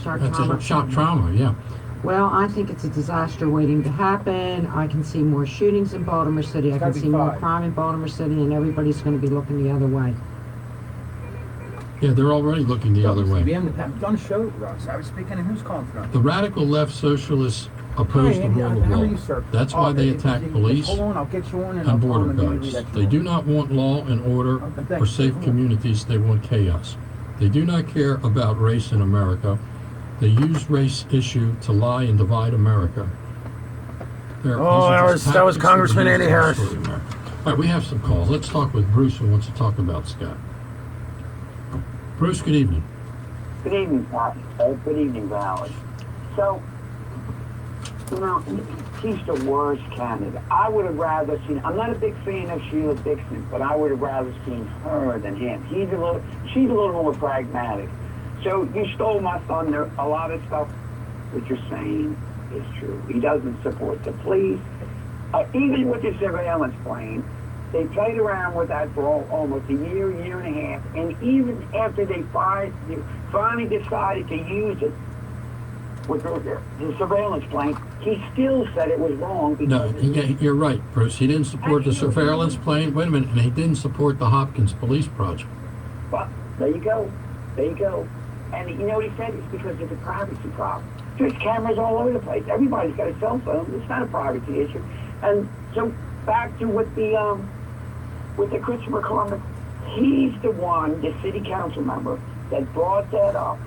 Shock That's trauma. a shock trauma, yeah. Well, I think it's a disaster waiting to happen. I can see more shootings in Baltimore City. I can see more crime in Baltimore City, and everybody's going to be looking the other way. Yeah, they're already looking the other way. WCBM, the Pat McDonough show. Ron Sapp speaking, and who's calling tonight? The radical left socialists oppose the rule of law. That's why they attack police Hold on, I'll get you on, and I'll and call border them immediately guards. that They you do not want law and order or safe communities. They want chaos. They do not care about race in America. They use race issue to lie and divide America. that was Congressman Andy Harris. All right, we have some calls. Let's talk with Bruce, who wants to talk about Scott. Bruce, good evening. Good evening, Pat. Good evening, Valerie. So, you know, he's the worst candidate. I would have rather seen, I'm not a big fan of Sheila Dixon, but I would have rather seen her than him. She's a little more pragmatic. So you stole my thunder. A lot of stuff that you're saying is true. He doesn't support the police. Even with the surveillance plane, they played around with that for almost a year and a half. And even after they finally decided to use it with the surveillance plane, he still said it was wrong. No, you're right, Bruce. He didn't support the surveillance plane. Wait a minute. And he didn't support the Hopkins Police Project. But there you go. There you go. And you know what he said? It's because of the privacy problem. There's cameras all over the place. Everybody's got a cell phone. It's not a privacy issue. And so back to with the Christopher Columbus, he's the one, the city council member, that brought that up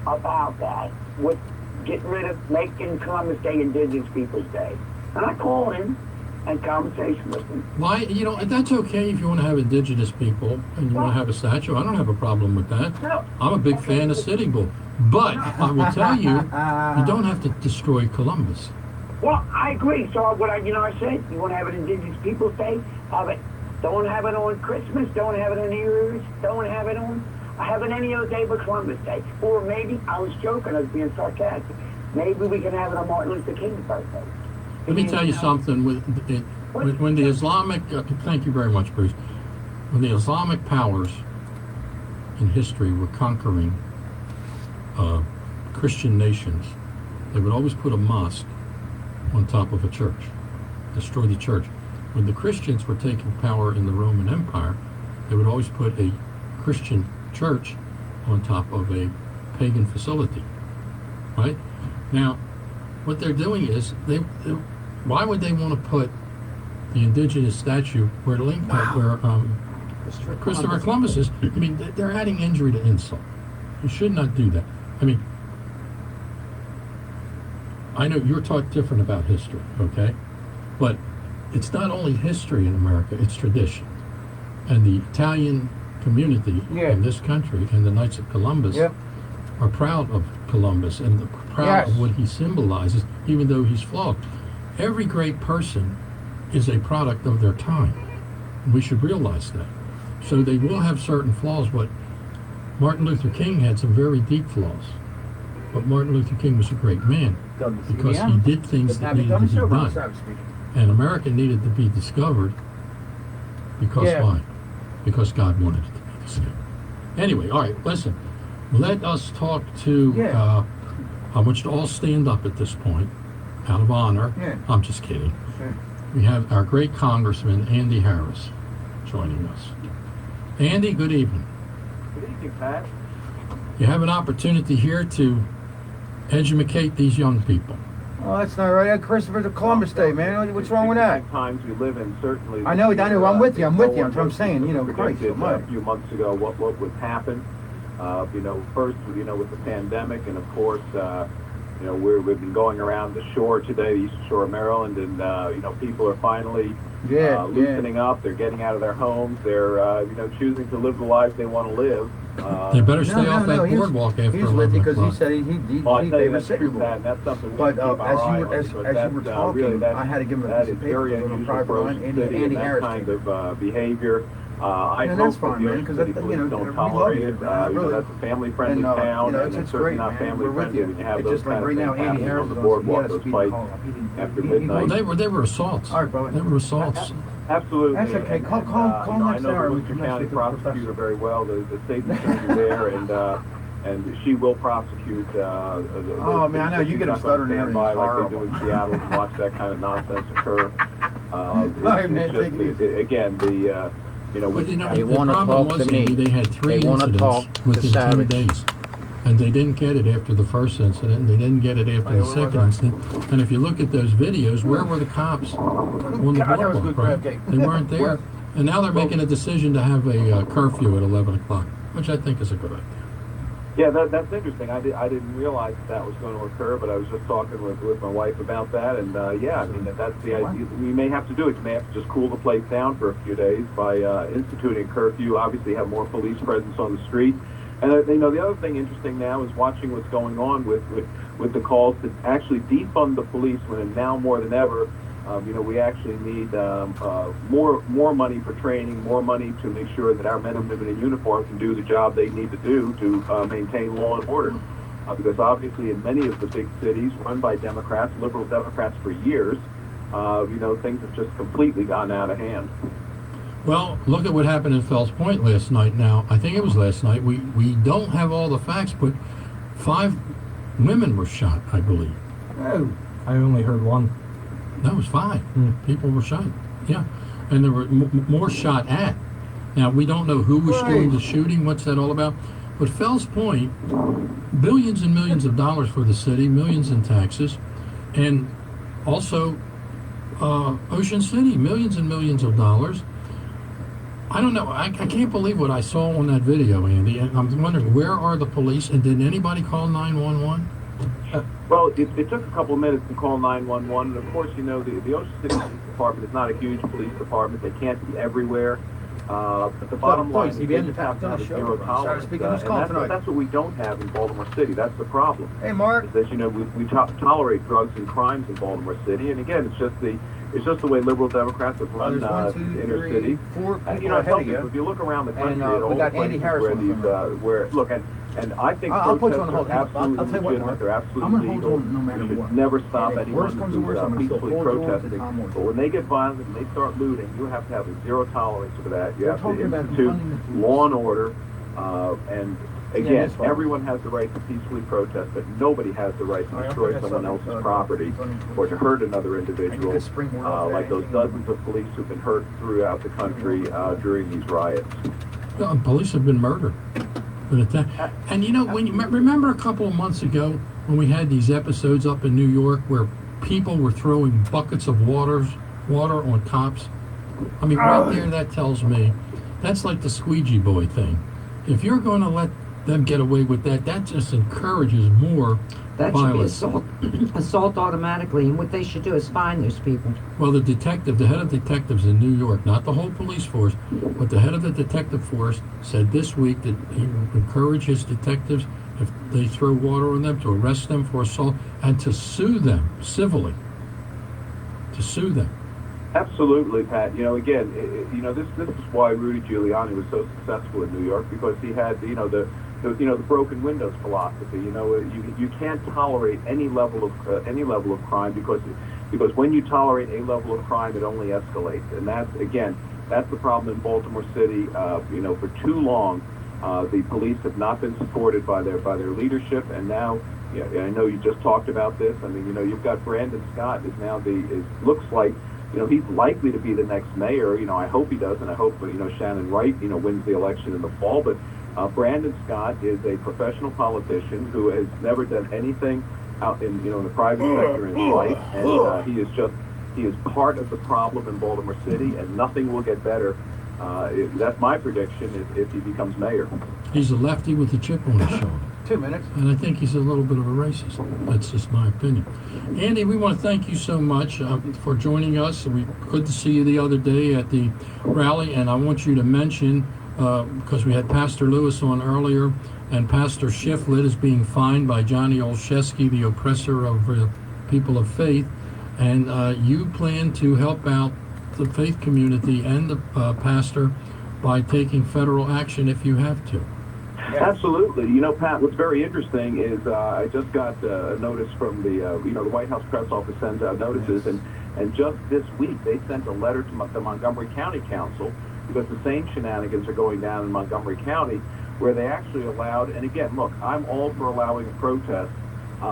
about that with getting rid of making Columbus Day Indigenous Peoples Day. And I called him and conversation with him. Why, you know, that's okay if you want to have indigenous people and you want to have a statue. I don't have a problem with that. No. I'm a big fan of Sitting Bull. But I will tell you, you don't have to destroy Columbus. Well, I agree. So what I said, you want to have an Indigenous Peoples Day, have it. Don't have it on Christmas, don't have it on New Year's, don't have it any other day but Columbus Day. Or maybe, I was joking, I was being sarcastic, maybe we can have it on Martin Luther King's birthday. Let me tell you something. When the Islamic, thank you very much, Bruce. When the Islamic powers in history were conquering Christian nations, they would always put a mosque on top of a church, destroy the church. When the Christians were taking power in the Roman Empire, they would always put a Christian church on top of a pagan facility, right? Now, what they're doing is, why would they want to put the indigenous statue where Christopher Columbus is? I mean, they're adding injury to insult. You should not do that. I mean, I know you're taught different about history, okay? But it's not only history in America, it's tradition. And the Italian community in this country and the Knights of Columbus are proud of Columbus and proud of what he symbolizes, even though he's flawed. Every great person is a product of their time. We should realize that. So they will have certain flaws, but Martin Luther King had some very deep flaws. But Martin Luther King was a great man because he did things that needed to be done. And America needed to be discovered because why? Because God wanted it to be discovered. Anyway, all right, listen. Let us talk to, I want you to all stand up at this point, out of honor. I'm just kidding. We have our great Congressman, Andy Harris, joining us. Andy, good evening. Good evening, Pat. You have an opportunity here to educate these young people. Oh, that's not right. Christopher Columbus Day, man. What's wrong with that? Times we live in, certainly. I know. I'm with you. That's what I'm saying. You know, Christ. A few months ago, what would happen? First, with the pandemic, and of course, we've been going around the shore today, the eastern shore of Maryland, and people are finally loosening up. They're getting out of their homes. They're choosing to live the lives they want to live. They better stay off that boardwalk after 11 because o'clock. he said he favored city rule. That's something But as you were talking, I had to give him a piece of paper from a private line. Andy Harris. Kind of behavior. I that's hope fine, man, because don't tolerate it. That's a family-friendly town, and it's certainly not family-friendly when you have those kind of things happening on the boardwalk, those fights after midnight. Well, they were assaults. They were assaults. Absolutely. That's okay. Call I next know hour. the Worcester County prosecutor very well. The state attorney there, and she will prosecute. Oh man, I know you get a stutter and everything. Like they do in Seattle and watch that kind of nonsense occur. Again, the problem was they had 3 incidents within 2 days. And they didn't get it after the first incident, and they didn't get it after the second incident. And if you look at those videos, where were the cops on the boardwalk, right? They weren't there. And now they're making a decision to have a curfew at 11 o'clock, which I think is a good idea. Yeah, that's interesting. I didn't realize that was going to occur, but I was just talking with my wife about that, and that's the idea. We may have to do it. You may have to just cool the place down for a few days by instituting curfew. Obviously, have more police presence on the street. And the other thing interesting now is watching what's going on with the calls to actually defund the police when now more than ever, we actually need more money for training, more money to make sure that our men and women in uniform can do the job they need to do to maintain law and order. Because obviously in many of the big cities run by Democrats, liberal Democrats for years, things have just completely gone out of hand. Well, look at what happened in Fells Point last night. Now, I think it was last night. We don't have all the facts, but 5 women were shot, I believe. Oh, I only heard 1. No, it was 5. People were shot. Yeah, and there were more shot at. Now, we don't know who was doing the shooting. What's that all about? But Fells Point, billions and millions of dollars for the city, millions in taxes, and also Ocean City, millions and millions of dollars. I don't know. I can't believe what I saw on that video, Andy. And I'm wondering, where are the police? And did anybody call 911? Well, it took a couple of minutes to call 911. And, of course, the Ocean City Police Department is not a huge police department. They can't be everywhere. But the bottom line is they just have to have a zero tolerance. And that's what we don't have in Baltimore City. That's the problem. Hey, Mark. Is that, we tolerate drugs and crimes in Baltimore City. And, again, it's just the way liberal Democrats have run the inner city. 4 people I tell you, if you look around the country at all the places and I think protests are absolutely legitimate, they're absolutely legal. You should never stop anyone who's peacefully protesting. But when they get violent and they start looting, you have to have a zero tolerance for that. You have to institute law and order. And again, everyone has the right to peacefully protest, but nobody has the right to destroy someone else's property or to hurt another individual, like those dozens of police who've been hurt throughout the country during these riots. Yeah, police have been murdered. And you know, when you remember a couple of months ago when we had these episodes up in New York where people were throwing buckets of water on cops? I mean, right there, that tells me that's like the squeegee boy thing. If you're going to let them get away with that, that just encourages more That violence. should be assault automatically, and what they should do is find those people. Well, the head of detectives in New York, not the whole police force, but the head of the detective force said this week that he will encourage his detectives, if they throw water on them, to arrest them for assault and to sue them civilly. To sue them. Absolutely, Pat. You know, again, this is why Rudy Giuliani was so successful in New York, because he had, the broken windows philosophy. You can't tolerate any level of crime because when you tolerate a level of crime, it only escalates. And that's the problem in Baltimore City. For too long, the police have not been supported by their leadership, and now, I know you just talked about this. I mean, you've got Brandon Scott looks like, he's likely to be the next mayor. I hope he does, and I hope Shannon Wright wins the election in the fall. But Brandon Scott is a professional politician who has never done anything out in the private sector in his life, and he is part of the problem in Baltimore City, and nothing will get better. That's my prediction if he becomes mayor. He's a lefty with a chip on his shoulder. 2 minutes. And I think he's a little bit of a racist. That's just my opinion. Andy, we want to thank you so much for joining us. Good to see you the other day at the rally, and I want you to mention, because we had Pastor Lewis on earlier, and Pastor Shiflett is being fined by Johnny Olszewski, the oppressor of people of faith, and you plan to help out the faith community and the pastor by taking federal action if you have to. Absolutely. Pat, what's very interesting is I just got a notice from the White House press office sends out notices, and just this week they sent a letter to the Montgomery County Council, because the same shenanigans are going down in Montgomery County, where they actually allowed, and again, look, I'm all for allowing a protest.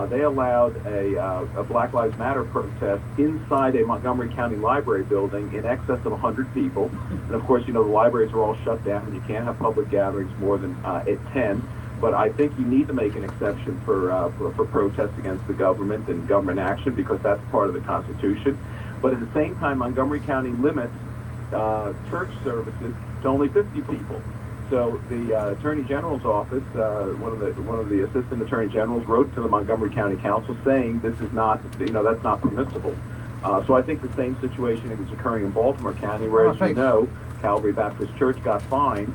They allowed a Black Lives Matter protest inside a Montgomery County library building in excess of 100 people. And of course, the libraries are all shut down, and you can't have public gatherings more than at 10. But I think you need to make an exception for protests against the government and government action, because that's part of the Constitution. But at the same time, Montgomery County limits church services to only 50 people. So the Attorney General's office, one of the assistant attorney generals, wrote to the Montgomery County Council saying this is not, that's not permissible. So I think the same situation is occurring in Baltimore County, where, as you know, Calvary Baptist Church got fined,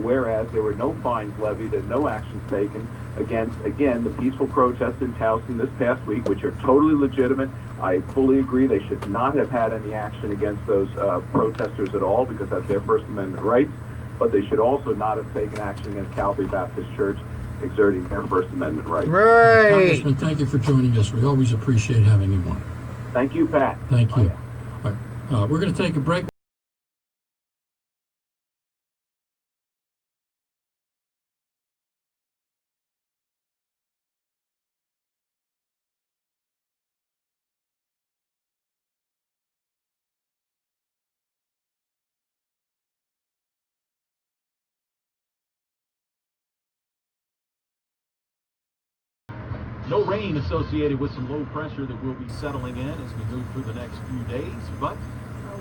whereas there were no fines levied and no actions taken against, again, the peaceful protests in Towson this past week, which are totally legitimate. I fully agree they should not have had any action against those protesters at all, because that's their First Amendment rights. But they should also not have taken action against Calvary Baptist Church, exerting their First Amendment rights. Right. Congressman, thank you for joining us. We always appreciate having you on. Thank you, Pat. Thank you. All right. We're going to take a break. No rain associated with some low pressure that will be settling in as we move through the next few days, but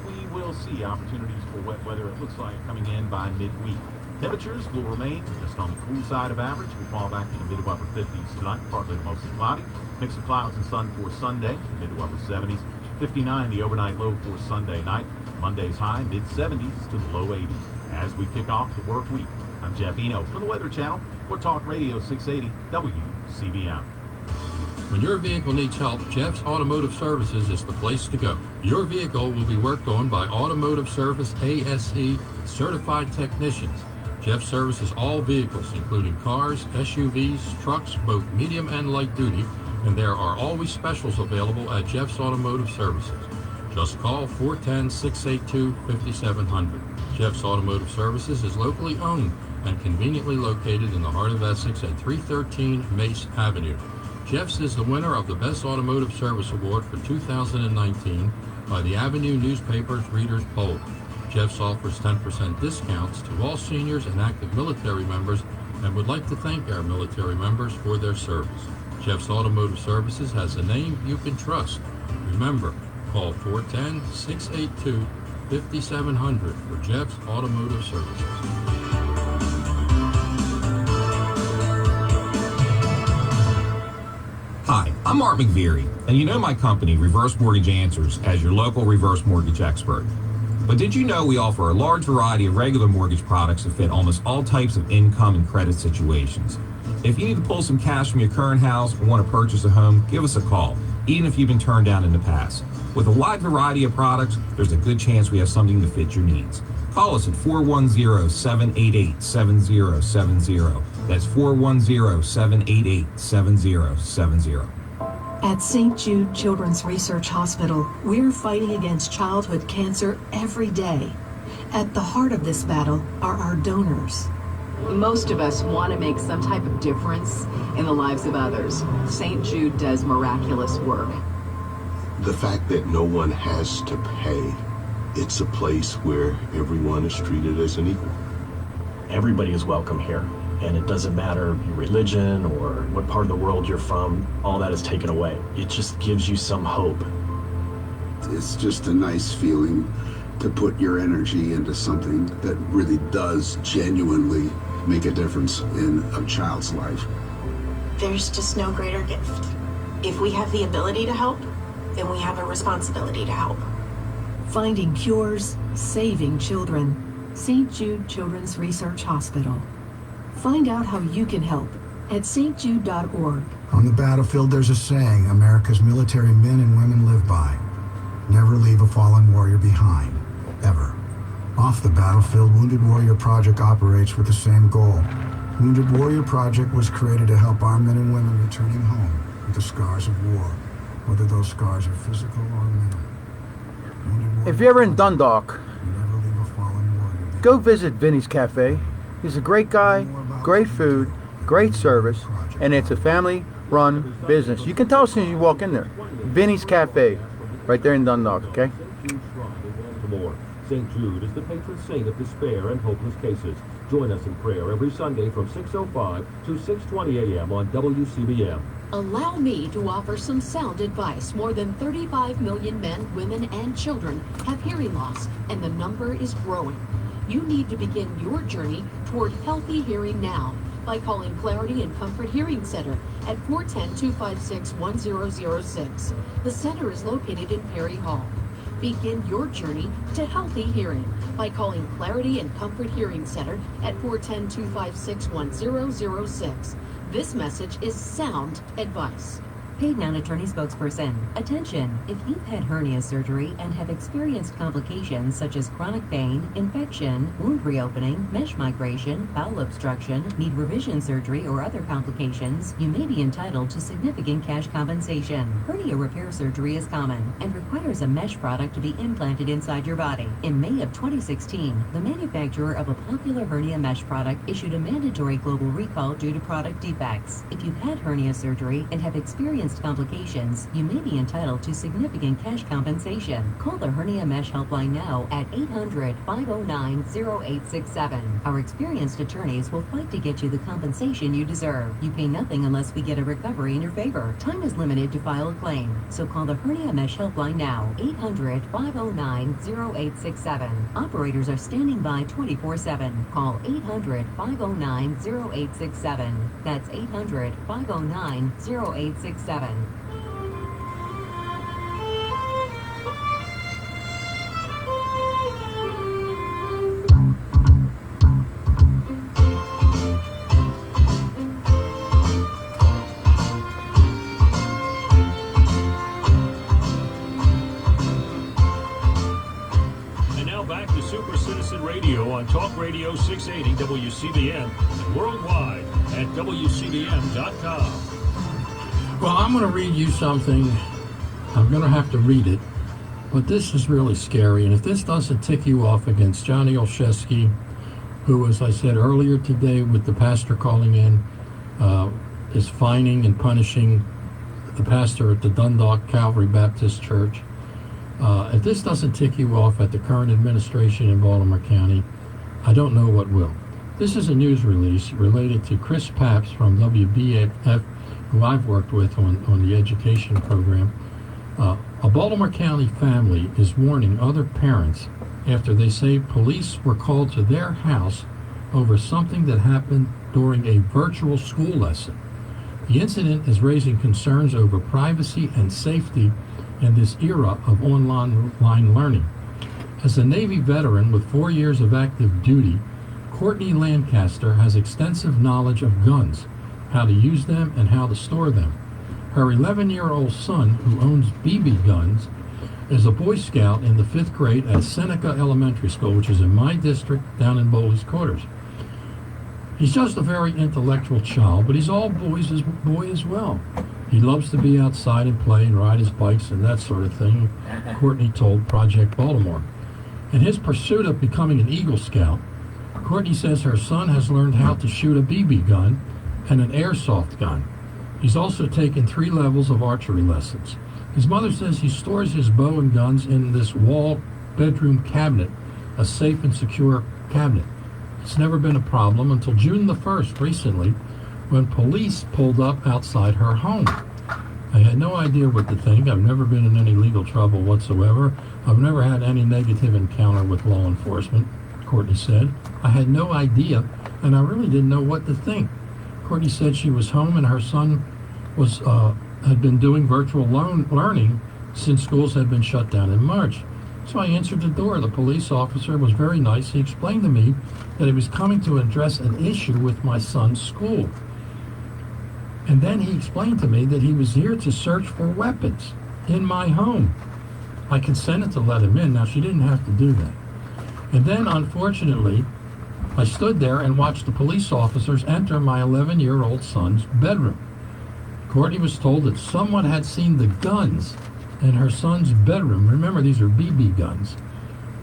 we will see opportunities for wet weather, it looks like, coming in by midweek. Temperatures will remain just on the cool side of average. We fall back to the mid to upper 50s tonight, partly to mostly cloudy. Mix of clouds and sun for Sunday, mid to upper 70s. 59 the overnight low for Sunday night. Monday's high, mid 70s to the low 80s. As we kick off the work week, I'm Jeff Eno for the Weather Channel for Talk Radio 680 WCBM. When your vehicle needs help, Jeff's Automotive Services is the place to go. Your vehicle will be worked on by Automotive Service ASE certified technicians. Jeff services all vehicles, including cars, SUVs, trucks, both medium and light duty, and there are always specials available at Jeff's Automotive Services. Just call 410-682-5700. Jeff's Automotive Services is locally owned and conveniently located in the heart of Essex at 313 Mace Avenue. Jeff's is the winner of the Best Automotive Service Award for 2019 by the Avenue Newspaper's Readers Poll. Jeff's offers 10% discounts to all seniors and active military members and would like to thank our military members for their service. Jeff's Automotive Services has a name you can trust. Remember, call 410-682-5700 for Jeff's Automotive Services. Hi, I'm Mark McVeary, and you know my company, Reverse Mortgage Answers, as your local reverse mortgage expert. But did you know we offer a large variety of regular mortgage products that fit almost all types of income and credit situations? If you need to pull some cash from your current house or want to purchase a home, give us a call, even if you've been turned down in the past. With a wide variety of products, there's a good chance we have something to fit your needs. Call us at 410-788-7070. That's 410-788-7070. At St. Jude Children's Research Hospital, we're fighting against childhood cancer every day. At the heart of this battle are our donors. Most of us want to make some type of difference in the lives of others. St. Jude does miraculous work. The fact that no one has to pay, it's a place where everyone is treated as an equal. Everybody is welcome here, and it doesn't matter your religion or what part of the world you're from, all that is taken away. It just gives you some hope. It's just a nice feeling to put your energy into something that really does genuinely make a difference in a child's life. There's just no greater gift. If we have the ability to help, then we have a responsibility to help. Finding cures, saving children. St. Jude Children's Research Hospital. Find out how you can help at stjude.org. On the battlefield, there's a saying America's military men and women live by. Never leave a fallen warrior behind, ever. Off the battlefield, Wounded Warrior Project operates with the same goal. Wounded Warrior Project was created to help our men and women returning home with the scars of war, whether those scars are physical or mental. If you're ever in Dundalk, go visit Vinny's Cafe. He's a great guy, great food, great service, and it's a family-run business. You can tell as soon as you walk in there. Vinny's Cafe, right there in Dundalk, okay? St. Jude is the patron saint of despair and hopeless cases. Join us in prayer every Sunday from 6:05 to 6:20 a.m. on WCBM. Allow me to offer some sound advice. More than 35 million men, women, and children have hearing loss, and the number is growing. You need to begin your journey toward healthy hearing now by calling Clarity and Comfort Hearing Center at 410-256-1006. The center is located in Perry Hall. Begin your journey to healthy hearing by calling Clarity and Comfort Hearing Center at 410-256-1006. This message is sound advice. Paid non-attorney spokesperson. Attention! If you've had hernia surgery and have experienced complications such as chronic pain, infection, wound reopening, mesh migration, bowel obstruction, need revision surgery, or other complications, you may be entitled to significant cash compensation. Hernia repair surgery is common and requires a mesh product to be implanted inside your body. In May of 2016, the manufacturer of a popular hernia mesh product issued a mandatory global recall due to product defects. If you've had hernia surgery and have experienced complications, you may be entitled to significant cash compensation. Call the Hernia Mesh Helpline now at 800-509-0867. Our experienced attorneys will fight to get you the compensation you deserve. You pay nothing unless we get a recovery in your favor. Time is limited to file a claim, so call the Hernia Mesh Helpline now, 800-509-0867. Operators are standing by 24/7. Call 800-509-0867. That's 800-509-0867. And now back to Super Citizen Radio on Talk Radio 680 WCBM and worldwide at WCBM.com. Well, I'm going to read you something. I'm going to have to read it, but this is really scary. And if this doesn't tick you off against Johnny Olszewski, who, as I said earlier today, with the pastor calling in, is fining and punishing the pastor at the Dundalk Calvary Baptist Church. If this doesn't tick you off at the current administration in Baltimore County, I don't know what will. This is a news release related to Chris Papps from WBF, who I've worked with on the education program. A Baltimore County family is warning other parents after they say police were called to their house over something that happened during a virtual school lesson. The incident is raising concerns over privacy and safety in this era of online learning. As a Navy veteran with 4 years of active duty, Courtney Lancaster has extensive knowledge of guns, how to use them, and how to store them. Her 11-year-old son, who owns BB guns, is a Boy Scout in the 5th grade at Seneca Elementary School, which is in my district down in Bowley's Quarters. He's just a very intellectual child, but he's all boy as well. He loves to be outside and play and ride his bikes and that sort of thing, Courtney told Project Baltimore. In his pursuit of becoming an Eagle Scout, Courtney says her son has learned how to shoot a BB gun and an airsoft gun. He's also taken 3 levels of archery lessons. His mother says he stores his bow and guns in this wall bedroom cabinet, a safe and secure cabinet. It's never been a problem until June the 1st, recently, when police pulled up outside her home. I had no idea what to think. I've never been in any legal trouble whatsoever. I've never had any negative encounter with law enforcement, Courtney said. I had no idea, and I really didn't know what to think. Courtney said she was home and her son had been doing virtual learning since schools had been shut down in March. So I answered the door. The police officer was very nice. He explained to me that he was coming to address an issue with my son's school. And then he explained to me that he was here to search for weapons in my home. I consented to let him in. Now, she didn't have to do that. And then, unfortunately, I stood there and watched the police officers enter my 11-year-old son's bedroom. Courtney was told that someone had seen the guns in her son's bedroom. Remember, these are BB guns,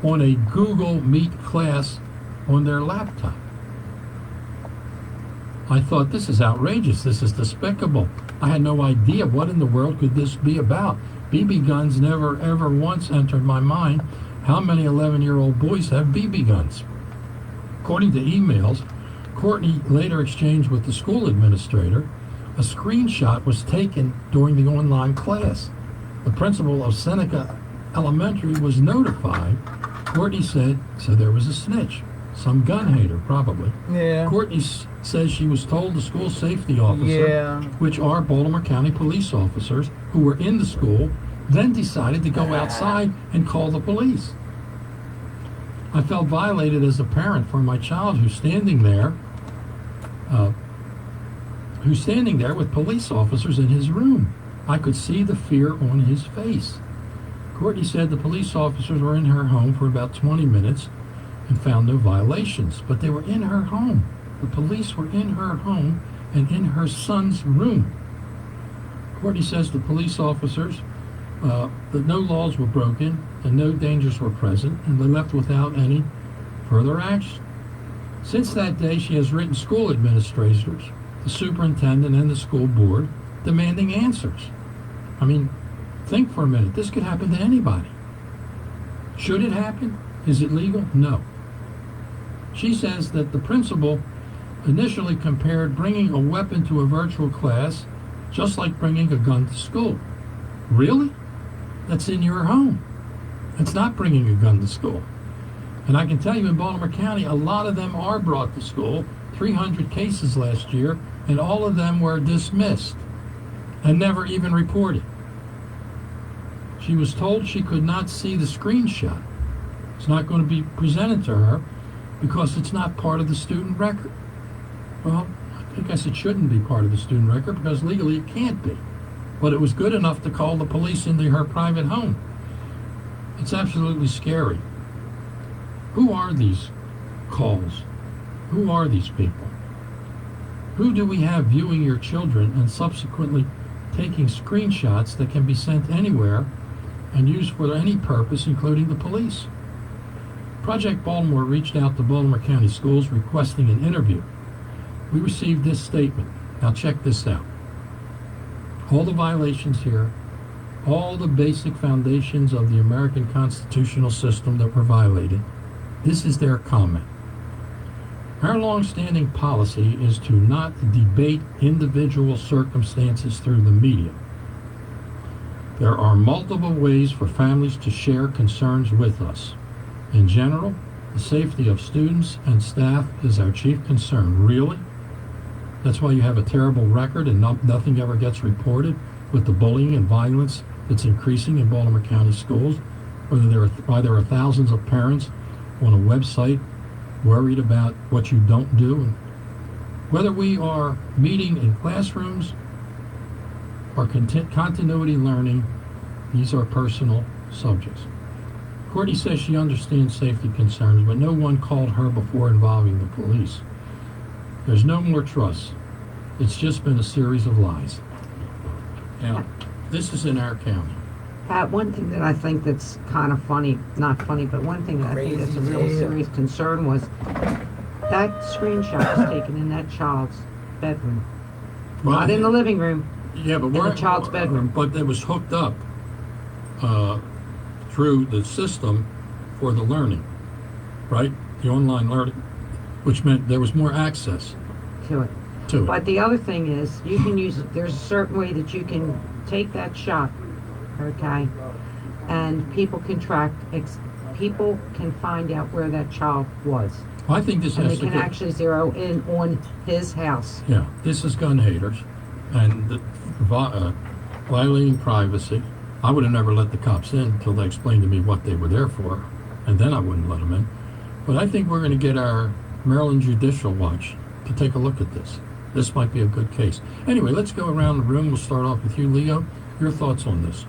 on a Google Meet class on their laptop. I thought, this is outrageous. This is despicable. I had no idea what in the world could this be about. BB guns never, ever once entered my mind. How many 11-year-old boys have BB guns? According to emails Courtney later exchanged with the school administrator, a screenshot was taken during the online class. The principal of Seneca Elementary was notified. Courtney said, so there was a snitch. Some gun hater, probably. Yeah. Courtney says she was told the school safety officer, which are Baltimore County police officers who were in the school, then decided to go outside and call the police. I felt violated as a parent for my child who's standing there with police officers in his room. I could see the fear on his face. Courtney said the police officers were in her home for about 20 minutes and found no violations, but they were in her home. The police were in her home and in her son's room. Courtney says the police officers, that no laws were broken and no dangers were present, and they left without any further action. Since that day, she has written school administrators, the superintendent, and the school board demanding answers. I mean, think for a minute. This could happen to anybody. Should it happen? Is it legal? No. She says that the principal initially compared bringing a weapon to a virtual class just like bringing a gun to school. Really? That's in your home. It's not bringing a gun to school. And I can tell you in Baltimore County, a lot of them are brought to school, 300 cases last year, and all of them were dismissed and never even reported. She was told she could not see the screenshot. It's not going to be presented to her because it's not part of the student record. Well, I guess it shouldn't be part of the student record because legally it can't be. But it was good enough to call the police into her private home. It's absolutely scary. Who are these calls? Who are these people? Who do we have viewing your children and subsequently taking screenshots that can be sent anywhere and used for any purpose, including the police? Project Baltimore reached out to Baltimore County Schools requesting an interview. We received this statement. Now check this out. All the violations here, all the basic foundations of the American constitutional system that were violated, this is their comment. Our long-standing policy is to not debate individual circumstances through the media. There are multiple ways for families to share concerns with us. In general, the safety of students and staff is our chief concern. Really? That's why you have a terrible record and nothing ever gets reported with the bullying and violence that's increasing in Baltimore County schools, why there are thousands of parents on a website worried about what you don't do. And whether we are meeting in classrooms or continuity learning, these are personal subjects. Courtney says she understands safety concerns, but no one called her before involving the police. There's no more trust. It's just been a series of lies. Now, this is in our county. Pat, one thing that I think that's kind of funny, not funny, but one thing that I think that's a real serious concern was that screenshot was taken in that child's bedroom. Well, Not in the living room, yeah, but in the child's bedroom. But it was hooked up through the system for the learning, right? The online learning, which meant there was more access to it. But the other thing is, you can use, there's a certain way that you can take that shot, okay, and people can track, people can find out where that child was. I think this and has they can actually zero in on his house. Yeah, this is gun haters and violating privacy. I would have never let the cops in until they explained to me what they were there for, and then I wouldn't let them in. But I think we're going to get our Maryland Judicial Watch to take a look at this. This might be a good case. Anyway, let's go around the room. We'll start off with you, Leo. Your thoughts on this?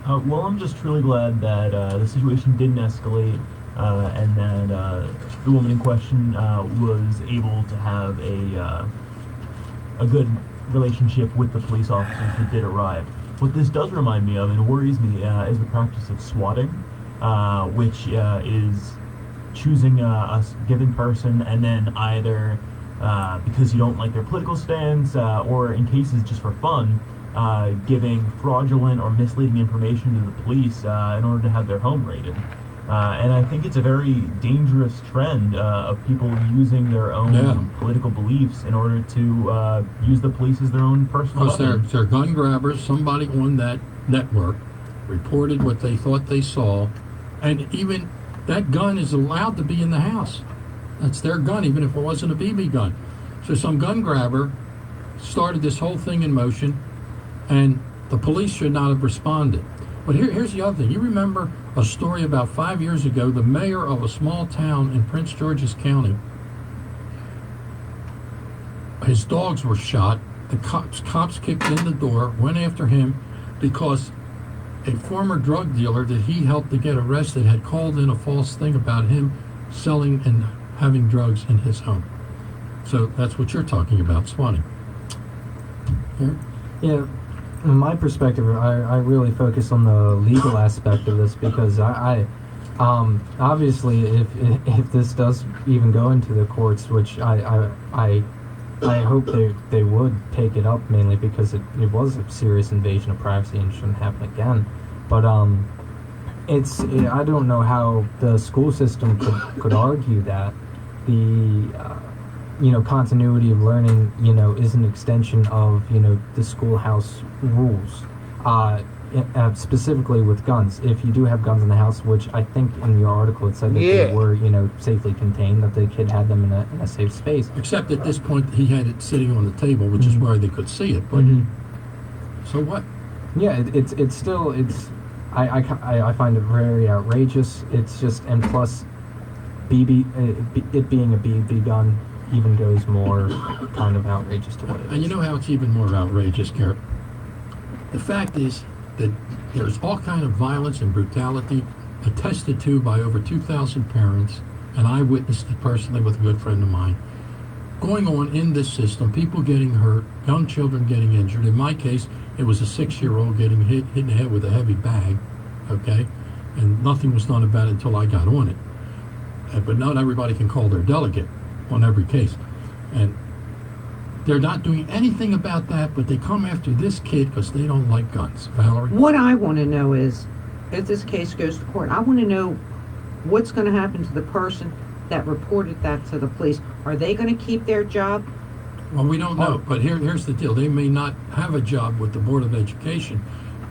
Well, I'm just really glad that the situation didn't escalate and that the woman in question was able to have a good relationship with the police officers who did arrive. What this does remind me of, and worries me, is the practice of swatting, which is choosing a given person and then either because you don't like their political stance or in cases just for fun, giving fraudulent or misleading information to the police in order to have their home raided. And I think it's a very dangerous trend of people using their own political beliefs in order to use the police as their own personal weapon. Because they're gun grabbers. Somebody on that network reported what they thought they saw, and even that gun is allowed to be in the house. That's their gun, even if it wasn't a BB gun. So some gun grabber started this whole thing in motion, and the police should not have responded. But here's the other thing. You remember a story about 5 years ago, the mayor of a small town in Prince George's County, his dogs were shot. The cops kicked in the door, went after him because a former drug dealer that he helped to get arrested had called in a false thing about him selling and having drugs in his home. So that's what you're talking about, swatting. Yeah. From my perspective, I really focus on the legal aspect of this because I obviously if this does even go into the courts, which I hope they would take it up, mainly because it was a serious invasion of privacy and shouldn't happen again. But I don't know how the school system could argue that the continuity of learning, is an extension of, the schoolhouse rules, specifically with guns. If you do have guns in the house, which I think in your article it said that they were, safely contained, that the kid had them in a safe space. Except at this point he had it sitting on the table, which is where they could see it. But so what? Yeah, it's still, I find it very outrageous. It's just, and plus, it being a BB gun even goes more kind of outrageous to what it is. And you know how it's even more outrageous, Garrett? The fact is that there's all kind of violence and brutality attested to by over 2,000 parents, and I witnessed it personally with a good friend of mine, going on in this system, people getting hurt, young children getting injured. In my case, it was a 6-year-old getting hit in the head with a heavy bag, okay? And nothing was done about it until I got on it. but not everybody can call their delegate on every case. And they're not doing anything about that, but they come after this kid because they don't like guns. Valerie? What I want to know is, if this case goes to court, I want to know what's going to happen to the person that reported that to the police. Are they going to keep their job? Well, we don't know, but here's the deal. They may not have a job with the Board of Education,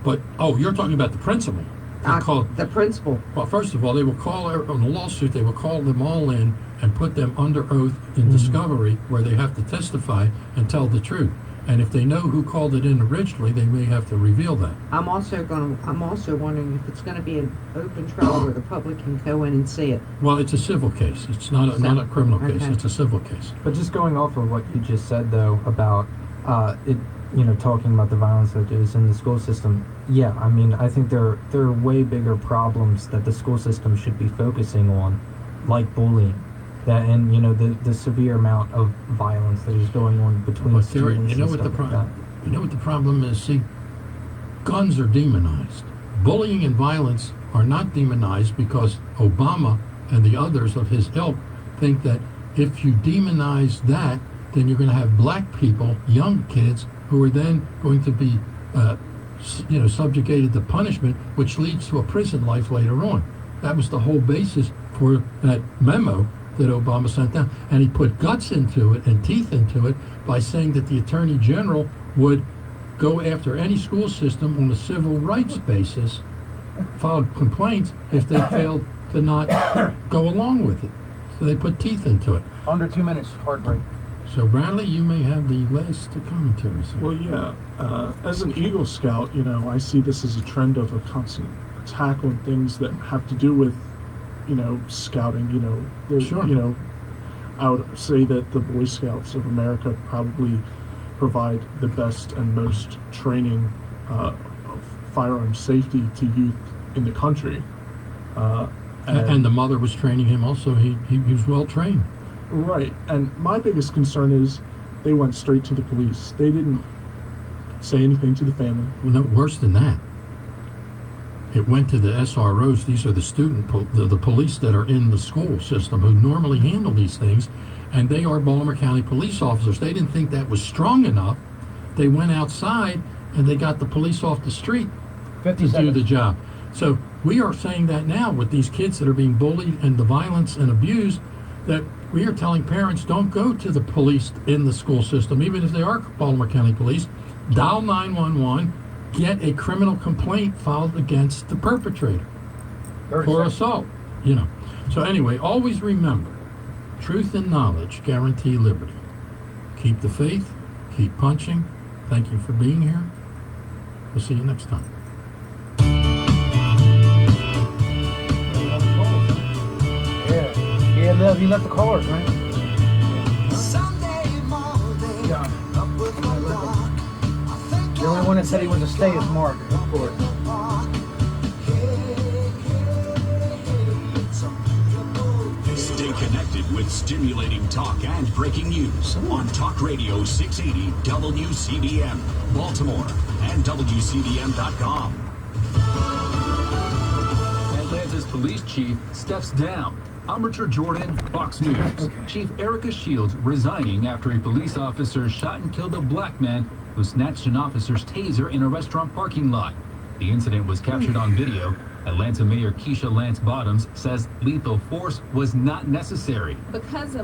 but, oh, you're talking about the principal. The principal. Well, first of all, they will call, on the lawsuit, they will call them all in and put them under oath in discovery, where they have to testify and tell the truth. And if they know who called it in originally, they may have to reveal that. I'm also wondering if it's going to be an open trial where the public can go in and see it. Well, it's a civil case. It's not a criminal case. Okay. It's a civil case. But just going off of what you just said, though, about talking about the violence that is in the school system. Yeah, I mean, I think there are way bigger problems that the school system should be focusing on, like bullying. That and the severe amount of violence that is going on between students. You know what the problem? You know what the problem is? See, guns are demonized. Bullying and violence are not demonized because Obama and the others of his ilk think that if you demonize that, then you're going to have black people, young kids, who are then going to be, subjugated to punishment, which leads to a prison life later on. That was the whole basis for that memo that Obama sent down, and he put guts into it and teeth into it by saying that the Attorney General would go after any school system on a civil rights basis, file complaints if they failed to not go along with it. So they put teeth into it. Under 2 minutes, hard break. So Bradley, you may have the last commentary. Sir. Well, yeah. As an Eagle Scout, I see this as a trend of a constant attack on things that have to do with scouting, Sure. I would say that the Boy Scouts of America probably provide the best and most training of firearm safety to youth in the country. And the mother was training him also. He was well trained. Right. And my biggest concern is they went straight to the police. They didn't say anything to the family. Well, no, worse than that. It went to the SROs. These are the the police that are in the school system who normally handle these things, and they are Baltimore County police officers. They didn't think that was strong enough. They went outside and they got the police off the street to do the job. So we are saying that now with these kids that are being bullied and the violence and abused, that we are telling parents, don't go to the police in the school system, even if they are Baltimore County police. Dial 911. Get a criminal complaint filed against the perpetrator for assault, So anyway, always remember, truth and knowledge guarantee liberty. Keep the faith, keep punching. Thank you for being here. We'll see you next time. Yeah, you left the cars, right? Yeah. The only one that said he was a stay is Mark, of course. Stay connected with stimulating talk and breaking news on Talk Radio 680 WCBM, Baltimore, and WCBM.com. Atlanta's police chief steps down. I'm Richard Jordan, Fox News. Chief Erica Shields resigning after a police officer shot and killed a black man who snatched an officer's taser in a restaurant parking lot. The incident was captured on video. Atlanta Mayor Keisha Lance Bottoms says lethal force was not necessary. Because of